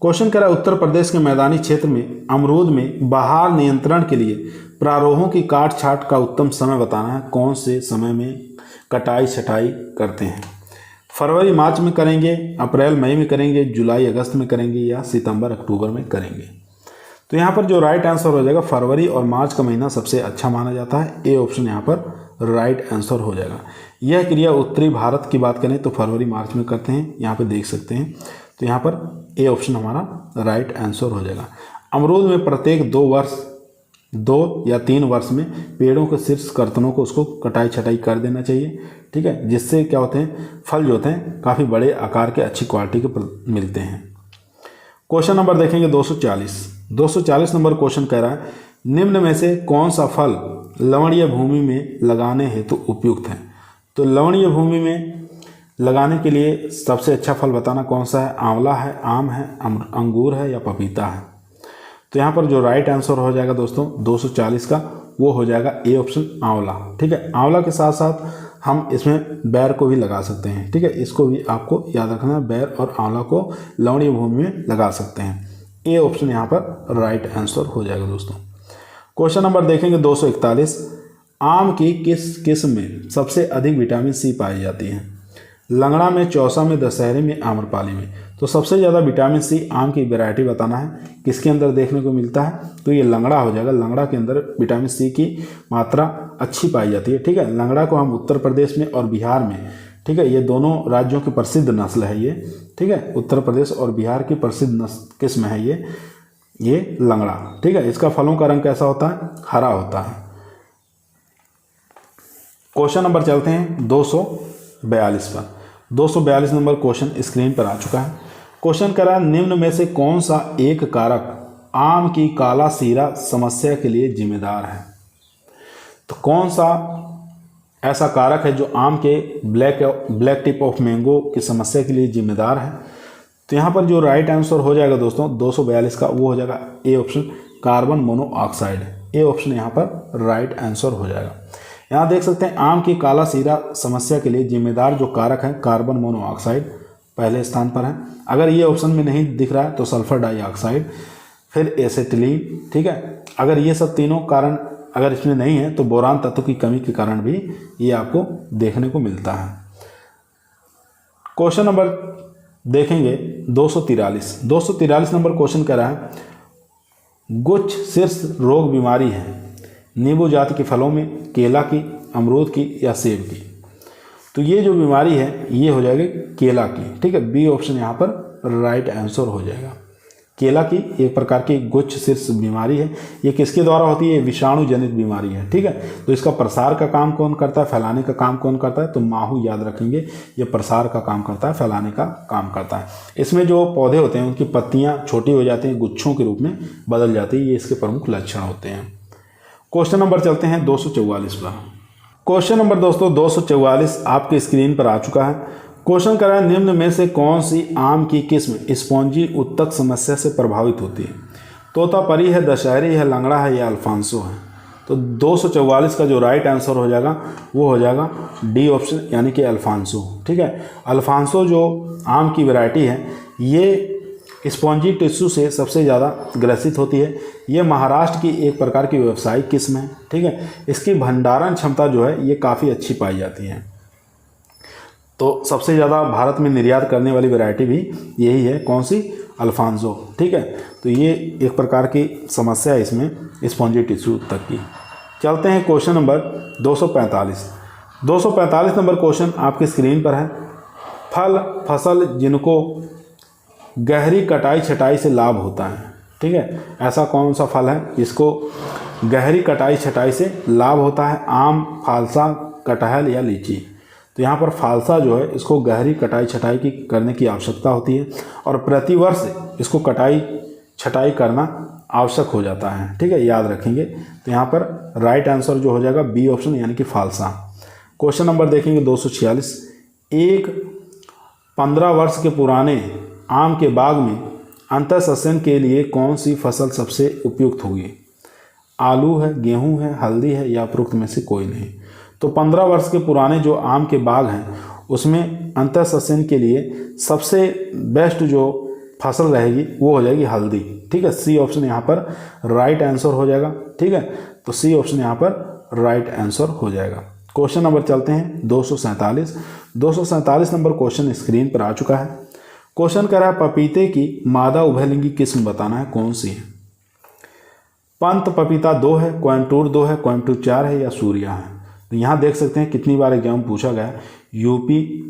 क्वेश्चन कह रहा है उत्तर प्रदेश के मैदानी क्षेत्र में अमरूद में बहार नियंत्रण के लिए प्रारोहों की काट छाट का उत्तम समय बताना है। कौन से समय में कटाई छटाई करते हैं? फरवरी मार्च में करेंगे, अप्रैल मई में करेंगे, जुलाई अगस्त में करेंगे या सितंबर अक्टूबर में करेंगे? तो यहाँ पर जो राइट आंसर हो जाएगा फरवरी और मार्च का महीना सबसे अच्छा माना जाता है। ए ऑप्शन यहाँ पर राइट आंसर हो जाएगा। यह क्रिया उत्तरी भारत की बात करें तो फरवरी मार्च में करते हैं, यहाँ पे देख सकते हैं। तो यहाँ पर ए ऑप्शन हमारा राइट आंसर हो जाएगा। अमरूद में प्रत्येक 2 या 3 वर्ष में पेड़ों के शीर्ष कर्तनों को उसको कटाई छटाई कर देना चाहिए। ठीक है, जिससे क्या होते हैं फल जो होते हैं काफ़ी बड़े आकार के अच्छी क्वालिटी के मिलते हैं। क्वेश्चन नंबर देखेंगे 240। 240 नंबर क्वेश्चन कह रहा है निम्न में से कौन सा फल लवणीय भूमि में लगाने हेतु उपयुक्त है? तो लवणीय भूमि में लगाने के लिए सबसे अच्छा फल बताना कौन सा है। आंवला है, आम है, अंगूर है या पपीता है? तो यहाँ पर जो राइट आंसर हो जाएगा दोस्तों 240 का वो हो जाएगा ए ऑप्शन आंवला। ठीक है, आंवला के साथ साथ हम इसमें बैर को भी लगा सकते हैं। ठीक है, इसको भी आपको याद रखना है, बैर और आंवला को लवणीय भूमि में लगा सकते हैं। ए ऑप्शन यहाँ पर राइट आंसर हो जाएगा दोस्तों। क्वेश्चन नंबर देखेंगे 241, आम की किस किस्म में सबसे अधिक विटामिन सी पाई जाती है? लंगड़ा में, चौसा में, दशहरी में, आम्रपाली में। तो सबसे ज़्यादा विटामिन सी आम की वैरायटी बताना है, किसके अंदर देखने को मिलता है? तो ये लंगड़ा हो जाएगा। लंगड़ा के अंदर विटामिन सी की मात्रा अच्छी पाई जाती है। ठीक है, लंगड़ा को हम उत्तर प्रदेश में और बिहार में, ठीक है, ये दोनों राज्यों की प्रसिद्ध नस्ल है ये। ठीक है, उत्तर प्रदेश और बिहार की प्रसिद्ध किस्म है ये लंगड़ा। ठीक है, इसका फलों का रंग कैसा होता है? हरा होता है। क्वेश्चन नंबर चलते हैं 242 पर। 242 नंबर क्वेश्चन स्क्रीन पर आ चुका है। क्वेश्चन कह रहा है, निम्न में से कौन सा एक कारक आम की काला सीरा समस्या के लिए जिम्मेदार है? तो कौन सा ऐसा कारक है जो आम के ब्लैक टिप ऑफ मैंगो की समस्या के लिए जिम्मेदार है? तो यहाँ पर जो राइट आंसर हो जाएगा दोस्तों 242 का, वो हो जाएगा A option carbon monoxide. A option यहाँ पर राइट आंसर हो जाएगा। यहाँ देख सकते हैं आम की काला सीरा समस्या के लिए जिम्मेदार जो कारक है कार्बन मोनोऑक्साइड पहले स्थान पर है। अगर ये ऑप्शन में नहीं दिख रहा है तो सल्फर डाइऑक्साइड, फिर एसेटिलीन। ठीक है, अगर ये सब तीनों कारण अगर इसमें नहीं है तो बोरान तत्व की कमी के कारण भी ये आपको देखने को मिलता है। क्वेश्चन नंबर देखेंगे 243 नंबर क्वेश्चन कह रहा है, गुच्छ शीर्ष रोग बीमारी है नींबू जाति के फलों में, केला की, अमरूद की या सेब की? तो ये जो बीमारी है ये हो जाएगी केला की। ठीक है, बी ऑप्शन यहाँ पर राइट आंसर हो जाएगा। केला की एक प्रकार की गुच्छ शीर्ष बीमारी है। ये किसके द्वारा होती है? विषाणु जनित बीमारी है। ठीक है, तो इसका प्रसार का काम कौन करता है? फैलाने का काम कौन करता है? तो माहू याद रखेंगे, ये प्रसार का काम करता है, फैलाने का काम करता है। इसमें जो पौधे होते हैं उनकी पत्तियां छोटी हो जाती हैं, गुच्छों के रूप में बदल जाती है। ये इसके प्रमुख लक्षण होते हैं। क्वेश्चन नंबर चलते हैं 244 पर। क्वेश्चन नंबर दोस्तों 244 आपके स्क्रीन पर आ चुका है। क्वेश्चन कर रहा है, निम्न में से कौन सी आम की किस्म स्पॉन्जी उत्तक समस्या से प्रभावित होती है? तोतापरी है, दशहरी है, लंगड़ा है या अल्फांसो है? तो 244 का जो राइट आंसर हो जाएगा वो हो जाएगा डी ऑप्शन यानी कि अल्फांसो। ठीक है, अल्फांसो जो आम की वैरायटी है ये स्पॉन्जी टिश्यू से सबसे ज़्यादा ग्रसित होती है। ये महाराष्ट्र की एक प्रकार की व्यावसायिक किस्म है। ठीक है, इसकी भंडारण क्षमता जो है ये काफ़ी अच्छी पाई जाती है। तो सबसे ज़्यादा भारत में निर्यात करने वाली वैरायटी भी यही है, कौन सी? अल्फांसो। ठीक है, तो ये एक प्रकार की समस्या है इसमें स्पॉन्जी टिश्यू तक की। चलते हैं क्वेश्चन नंबर 245 नंबर क्वेश्चन आपके स्क्रीन पर है। फल फसल जिनको गहरी कटाई छटाई से लाभ होता है। ठीक है, ऐसा कौन सा फल है जिसको गहरी कटाई छटाई से लाभ होता है? आम, फालसा, कटहल या लीची? तो यहाँ पर फालसा जो है इसको गहरी कटाई छटाई की करने की आवश्यकता होती है और प्रतिवर्ष इसको कटाई छटाई करना आवश्यक हो जाता है। ठीक है, याद रखेंगे। तो यहाँ पर राइट आंसर जो हो जाएगा बी ऑप्शन यानी कि फालसा। क्वेश्चन नंबर देखेंगे 246, एक 15 वर्ष के पुराने आम के बाग में अंतःसंसन के लिए कौन सी फसल सबसे उपयुक्त होगी? आलू है, गेहूं है, हल्दी है या उपरोक्त में से कोई नहीं? तो 15 वर्ष के पुराने जो आम के बाग हैं उसमें अंतःसंसन के लिए सबसे बेस्ट जो फसल रहेगी वो हो जाएगी हल्दी। ठीक है, सी ऑप्शन यहाँ पर राइट आंसर हो जाएगा। ठीक है, तो सी ऑप्शन यहाँ पर राइट आंसर हो जाएगा। क्वेश्चन नंबर चलते हैं 247 नंबर क्वेश्चन स्क्रीन पर आ चुका है। क्वेश्चन कह रहा है, पपीते की मादा उभयलिंगी किस्म बताना है, कौन सी है? पंत पपीता 2 है, कोयंटूर 2 है, कोयंटूर 4 है या सूर्या है? तो यहाँ देख सकते हैं कितनी बार एग्जाम पूछा गया है। यूपी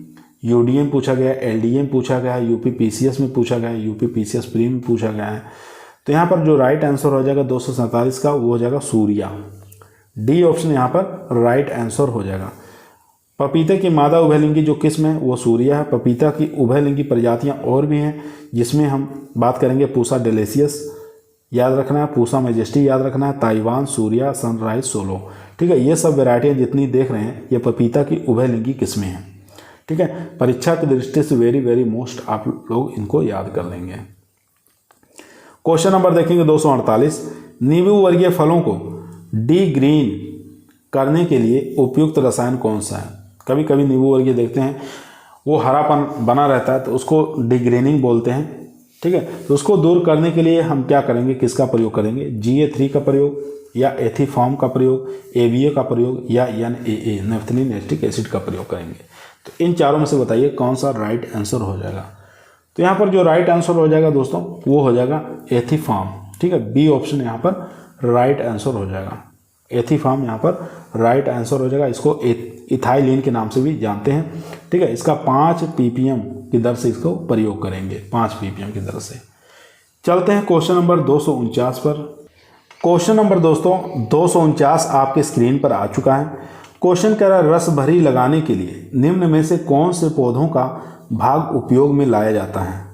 यूडीएम पूछा गया है, एलडीएम पूछा गया है, यूपी पीसीएस में पूछा गया है, यूपी पीसीएस प्री में पूछा गया है। तो यहाँ पर जो राइट आंसर हो जाएगा 247 का वो हो जाएगा सूर्या। डी ऑप्शन यहाँ पर राइट आंसर हो जाएगा। पपीते की मादा उभयलिंगी जो किस्म है वो सूर्या है। पपीता की उभयलिंगी प्रजातियाँ और भी हैं जिसमें हम बात करेंगे पूसा डेलिशियस याद रखना है, पूसा मैजेस्टी याद रखना है, ताइवान, सूर्या, सनराइज, सोलो। ठीक है, ये सब वैरायटियाँ जितनी देख रहे हैं ये पपीता की उभयलिंगी किस्में हैं। ठीक है, परीक्षा की दृष्टि से वेरी मोस्ट आप लोग इनको याद कर लेंगे। क्वेश्चन नंबर देखेंगे 248, नींबू वर्गीय फलों को डी ग्रीन करने के लिए उपयुक्त रसायन कौन सा है? कभी कभी नींबू वर्गीय देखते हैं वो हरापन बना रहता है तो उसको डिग्रेनिंग बोलते हैं, ठीक है। तो उसको दूर करने के लिए हम क्या करेंगे, किसका प्रयोग करेंगे? GA3 का प्रयोग या एथीफॉर्म का प्रयोग, ABA का प्रयोग या NAA नैप्थेलिन एसिटिक एसिड का प्रयोग करेंगे। तो इन चारों में से बताइए कौन सा राइट आंसर हो जाएगा। तो यहाँ पर जो राइट आंसर हो जाएगा दोस्तों वो हो जाएगा एथीफॉर्म, ठीक है। बी ऑप्शन यहाँ पर राइट आंसर हो जाएगा। एथीफॉर्म यहाँ पर राइट आंसर हो जाएगा। इसको इथाइलिन के नाम से भी जानते हैं, ठीक है। इसका 5 ppm की दर से इसको प्रयोग करेंगे, 5 ppm की दर से। चलते हैं क्वेश्चन नंबर 249 पर। क्वेश्चन नंबर दोस्तों 249 आपके स्क्रीन पर आ चुका है। क्वेश्चन कह रहा है रस भरी लगाने के लिए निम्न में से कौन से पौधों का भाग उपयोग में लाया जाता है?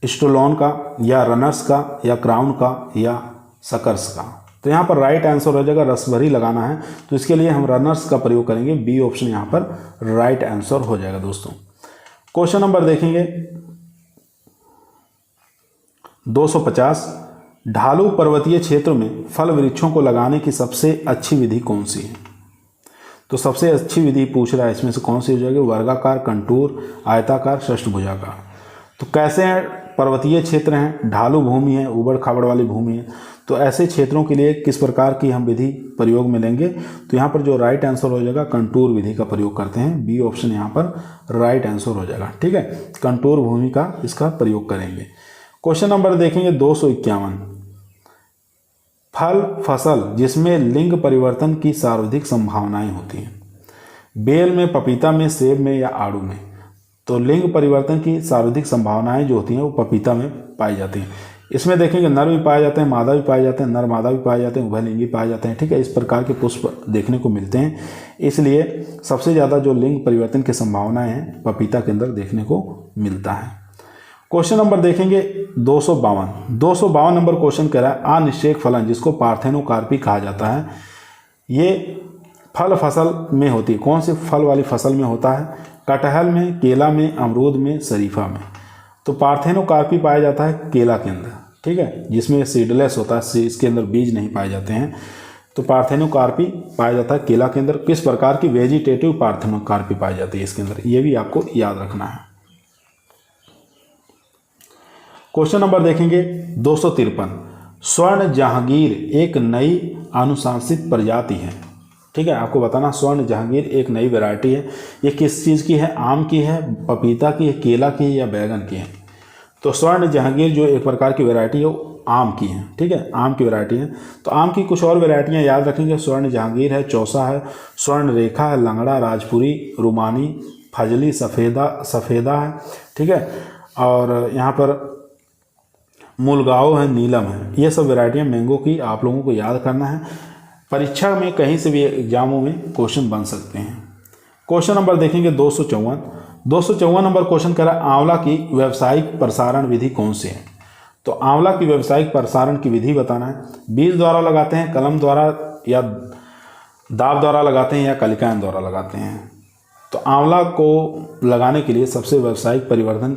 स्टोलोन का या रनर्स का या क्राउन का या सकर्स का? तो यहाँ पर राइट आंसर हो जाएगा रस भरी लगाना है तो इसके लिए हम रनर्स का प्रयोग करेंगे। बी ऑप्शन यहाँ पर राइट आंसर हो जाएगा दोस्तों। क्वेश्चन नंबर देखेंगे 250। ढालू पर्वतीय क्षेत्र में फल वृक्षों को लगाने की सबसे अच्छी विधि कौन सी है? तो सबसे अच्छी विधि पूछ रहा है, इसमें से कौन सी हो जाएगी? वर्गाकार, कंटूर, आयताकार, षष्ठभुजाकार। तो कैसे हैं? पर्वतीय क्षेत्र हैं, ढालू भूमि है, उबड़ खाबड़ वाली भूमि है, तो ऐसे क्षेत्रों के लिए किस प्रकार की हम विधि प्रयोग में लेंगे? तो यहाँ पर जो राइट आंसर हो जाएगा कंटूर विधि का प्रयोग करते हैं। बी ऑप्शन यहाँ पर राइट आंसर हो जाएगा, ठीक है। कंटूर भूमि का इसका प्रयोग करेंगे। क्वेश्चन नंबर देखेंगे 251। फल फसल जिसमें लिंग परिवर्तन की सर्वाधिक संभावनाएं होती हैं? बेल में, पपीता में, सेब में या आड़ू में? तो लिंग परिवर्तन की सर्वाधिक संभावनाएं जो होती हैं वो पपीता में पाई जाती हैं। इसमें देखेंगे नर भी पाए जाते हैं, मादा भी पाए जाते हैं, नर मादा भी पाए जाते हैं, उभयलिंगी पाए जाते हैं, ठीक है। इस प्रकार के पुष्प देखने को मिलते हैं, इसलिए सबसे ज़्यादा जो लिंग परिवर्तन की संभावनाएं हैं पपीता के अंदर देखने को मिलता है। क्वेश्चन नंबर देखेंगे 252 नंबर क्वेश्चन कह रहा है अनिषेक फलन जिसको पार्थेनोकार्पी कहा जाता है, ये फल फसल में होती है। कौन सी फल वाली फसल में होता है? कटहल में, केला में, अमरूद में, शरीफा में। तो पार्थेनोकार्पी पाया जाता है केला के अंदर, ठीक है, जिसमें सीडलेस होता है, इसके अंदर बीज नहीं पाए जाते हैं। तो पार्थेनोकार्पी पाया जाता है केला के अंदर। किस प्रकार की? वेजिटेटिव पार्थेनोकार्पी पाई जाती है इसके अंदर, ये भी आपको याद रखना है। क्वेश्चन नंबर देखेंगे 253। स्वर्ण जहांगीर एक नई अनुशंसित प्रजाति है, ठीक है। आपको बताना स्वर्ण जहांगीर एक नई वैरायटी है। ये किस चीज़ की है? आम की है, पपीता की है, केला की है या बैगन की है? तो स्वर्ण जहांगीर जो एक प्रकार की वैरायटी है वो आम की है, ठीक है, आम की वैरायटी है। तो आम की कुछ और वैरायटियाँ याद रखेंगे। स्वर्ण जहांगीर है, चौसा है, स्वर्ण रेखा है, लंगड़ा, राजपुरी, रुमानी, फजली, सफ़ेदा है, ठीक है। और यहाँ पर मुलगांव है, नीलम है। ये सब वैरायटियाँ मैंगो की आप लोगों को याद करना है। परीक्षा में कहीं से भी एग्जामों में क्वेश्चन बन सकते हैं। क्वेश्चन नंबर देखेंगे 254 नंबर क्वेश्चन कह रहा है आंवला की व्यावसायिक प्रसारण विधि कौन सी है? तो आंवला की व्यावसायिक प्रसारण की विधि बताना है। बीज द्वारा लगाते हैं, कलम द्वारा या दाब द्वारा लगाते हैं या कलिकाएं द्वारा लगाते हैं? तो आंवला को लगाने के लिए सबसे व्यावसायिक परिवर्तन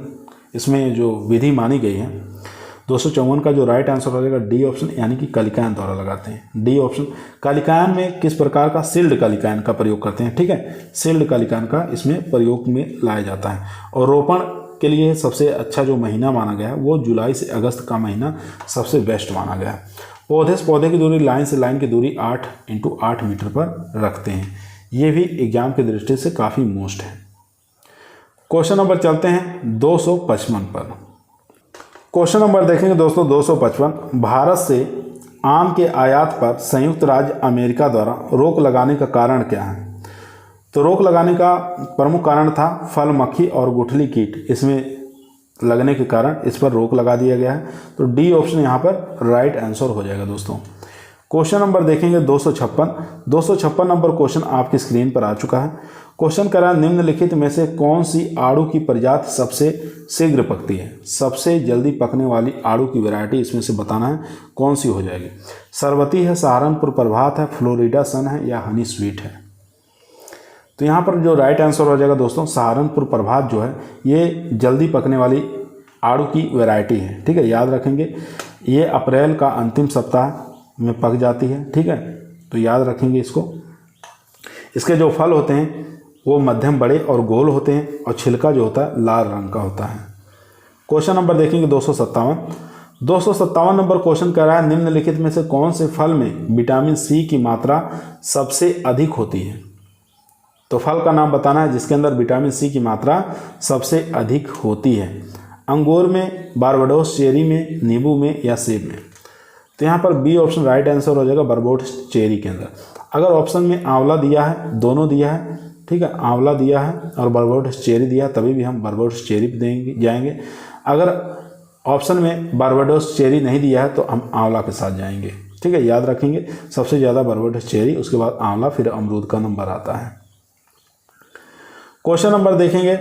इसमें जो विधि मानी गई है 254 का जो राइट आंसर हो जाएगा डी ऑप्शन, यानी कि कलिकायन द्वारा लगाते हैं। D option. कलिकायन में किस प्रकार का? सील्ड कलिकायन का प्रयोग करते हैं, ठीक है। सील्ड कलिकायन का इसमें प्रयोग में लाया जाता है। और रोपण के लिए सबसे अच्छा जो महीना माना गया है वो जुलाई से अगस्त का महीना सबसे बेस्ट माना गया है। पौधे से पौधे की दूरी, लाइन से लाइन की दूरी 8 × 8 मीटर पर रखते हैं। ये भी एग्जाम की दृष्टि से काफ़ी मोस्ट है। क्वेश्चन नंबर चलते हैं 255 पर। क्वेश्चन नंबर देखेंगे दोस्तों 255। भारत से आम के आयात पर संयुक्त राज्य अमेरिका द्वारा रोक लगाने का कारण क्या है? तो रोक लगाने का प्रमुख कारण था फल मक्खी और गुठली कीट, इसमें लगने के कारण इस पर रोक लगा दिया गया है। तो डी ऑप्शन यहाँ पर राइट आंसर हो जाएगा दोस्तों। क्वेश्चन नंबर देखेंगे 256 नंबर क्वेश्चन आपकी स्क्रीन पर आ चुका है। क्वेश्चन करा निम्नलिखित में से कौन सी आड़ू की प्रजाति सबसे शीघ्र पकती है? सबसे जल्दी पकने वाली आड़ू की वैरायटी इसमें से बताना है, कौन सी हो जाएगी? सरवती है, सहारनपुर प्रभात है, फ्लोरिडा सन है या हनी स्वीट है? तो यहाँ पर जो राइट आंसर हो जाएगा दोस्तों सहारनपुर प्रभात जो है ये जल्दी पकने वाली आड़ू की वैरायटी है, ठीक है, याद रखेंगे। ये अप्रैल का अंतिम सप्ताह में पक जाती है। ठीक है, तो याद रखेंगे इसको। इसके जो फल होते हैं वो मध्यम बड़े और गोल होते हैं और छिलका जो होता है लाल रंग का होता है। क्वेश्चन नंबर देखेंगे 257 नंबर क्वेश्चन कह रहा है निम्नलिखित में से कौन से फल में विटामिन सी की मात्रा सबसे अधिक होती है। तो फल का नाम बताना है जिसके अंदर विटामिन सी की मात्रा सबसे अधिक होती है। अंगूर में, बारबाडोस चेरी में, नींबू में या सेब में। तो यहाँ पर बी ऑप्शन राइट आंसर हो जाएगा, बारबाडोस चेरी के अंदर। अगर ऑप्शन में आंवला दिया है, दोनों दिया है, ठीक है, आंवला दिया है और बारबाडोस चेरी दिया, तभी भी हम बारबाडोस चेरी पे देंगे जाएंगे। अगर ऑप्शन में बारबाडोस चेरी नहीं दिया है तो हम आंवला के साथ जाएंगे। ठीक है, याद रखेंगे सबसे ज़्यादा बारबाडोस चेरी, उसके बाद आंवला, फिर अमरूद का नंबर आता है। क्वेश्चन नंबर देखेंगे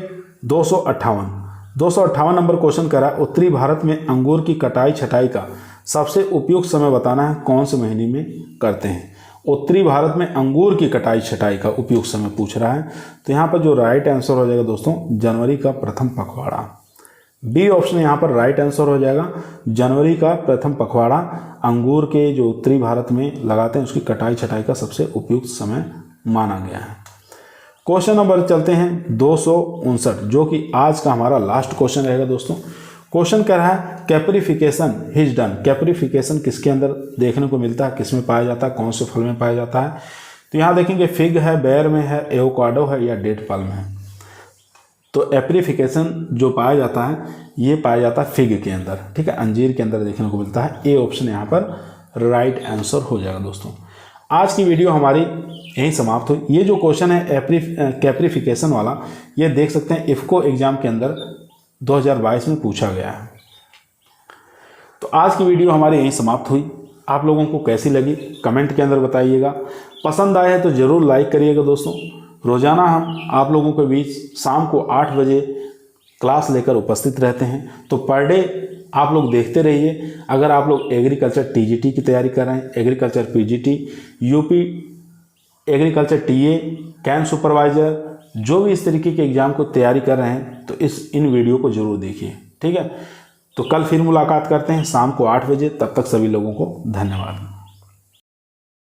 258 नंबर क्वेश्चन करा उत्तरी भारत में अंगूर की कटाई छटाई का सबसे उपयुक्त समय बताना है, कौन से महीने में करते हैं। उत्तरी भारत में अंगूर की कटाई छटाई का उपयुक्त समय पूछ रहा है। तो यहाँ पर जो राइट आंसर हो जाएगा दोस्तों, जनवरी का प्रथम पखवाड़ा। बी ऑप्शन यहाँ पर राइट आंसर हो जाएगा, जनवरी का प्रथम पखवाड़ा अंगूर के जो उत्तरी भारत में लगाते हैं उसकी कटाई छटाई का सबसे उपयुक्त समय माना गया है। क्वेश्चन नंबर चलते हैं 259, जो कि आज का हमारा लास्ट क्वेश्चन रहेगा दोस्तों। क्वेश्चन कह रहा है कैप्रिफिकेशन इज डन। कैप्रिफिकेशन किसके अंदर देखने को मिलता है, किस में पाया जाता है, कौन से फल में पाया जाता है। तो यहाँ देखेंगे फिग है, बेर में है, एवोकाडो है या डेट पाल्म है। तो एप्रिफिकेशन जो पाया जाता है ये पाया जाता है फिग के अंदर। ठीक है, अंजीर के अंदर देखने को मिलता है। ए ऑप्शन यहाँ पर राइट आंसर हो जाएगा दोस्तों। आज की वीडियो हमारी यहीं समाप्त हुई। ये जो क्वेश्चन है कैप्रिफिकेशन वाला, ये देख सकते हैं इफ्को एग्जाम के अंदर 2022 में पूछा गया है। तो आज की वीडियो हमारी यहीं समाप्त हुई। आप लोगों को कैसी लगी कमेंट के अंदर बताइएगा। पसंद आए तो ज़रूर लाइक करिएगा दोस्तों। रोज़ाना हम आप लोगों के बीच शाम को 8 बजे क्लास लेकर उपस्थित रहते हैं, तो पर डे आप लोग देखते रहिए। अगर आप लोग एग्रीकल्चर टीजीटी की तैयारी कर रहे हैं, agriculture PGT, UP agriculture TA, camp supervisor, जो भी इस तरीके के एग्ज़ाम को तैयारी कर रहे हैं तो इन वीडियो को ज़रूर देखिए। ठीक है, तो कल फिर मुलाकात करते हैं शाम को 8 बजे। तब तक सभी लोगों को धन्यवाद।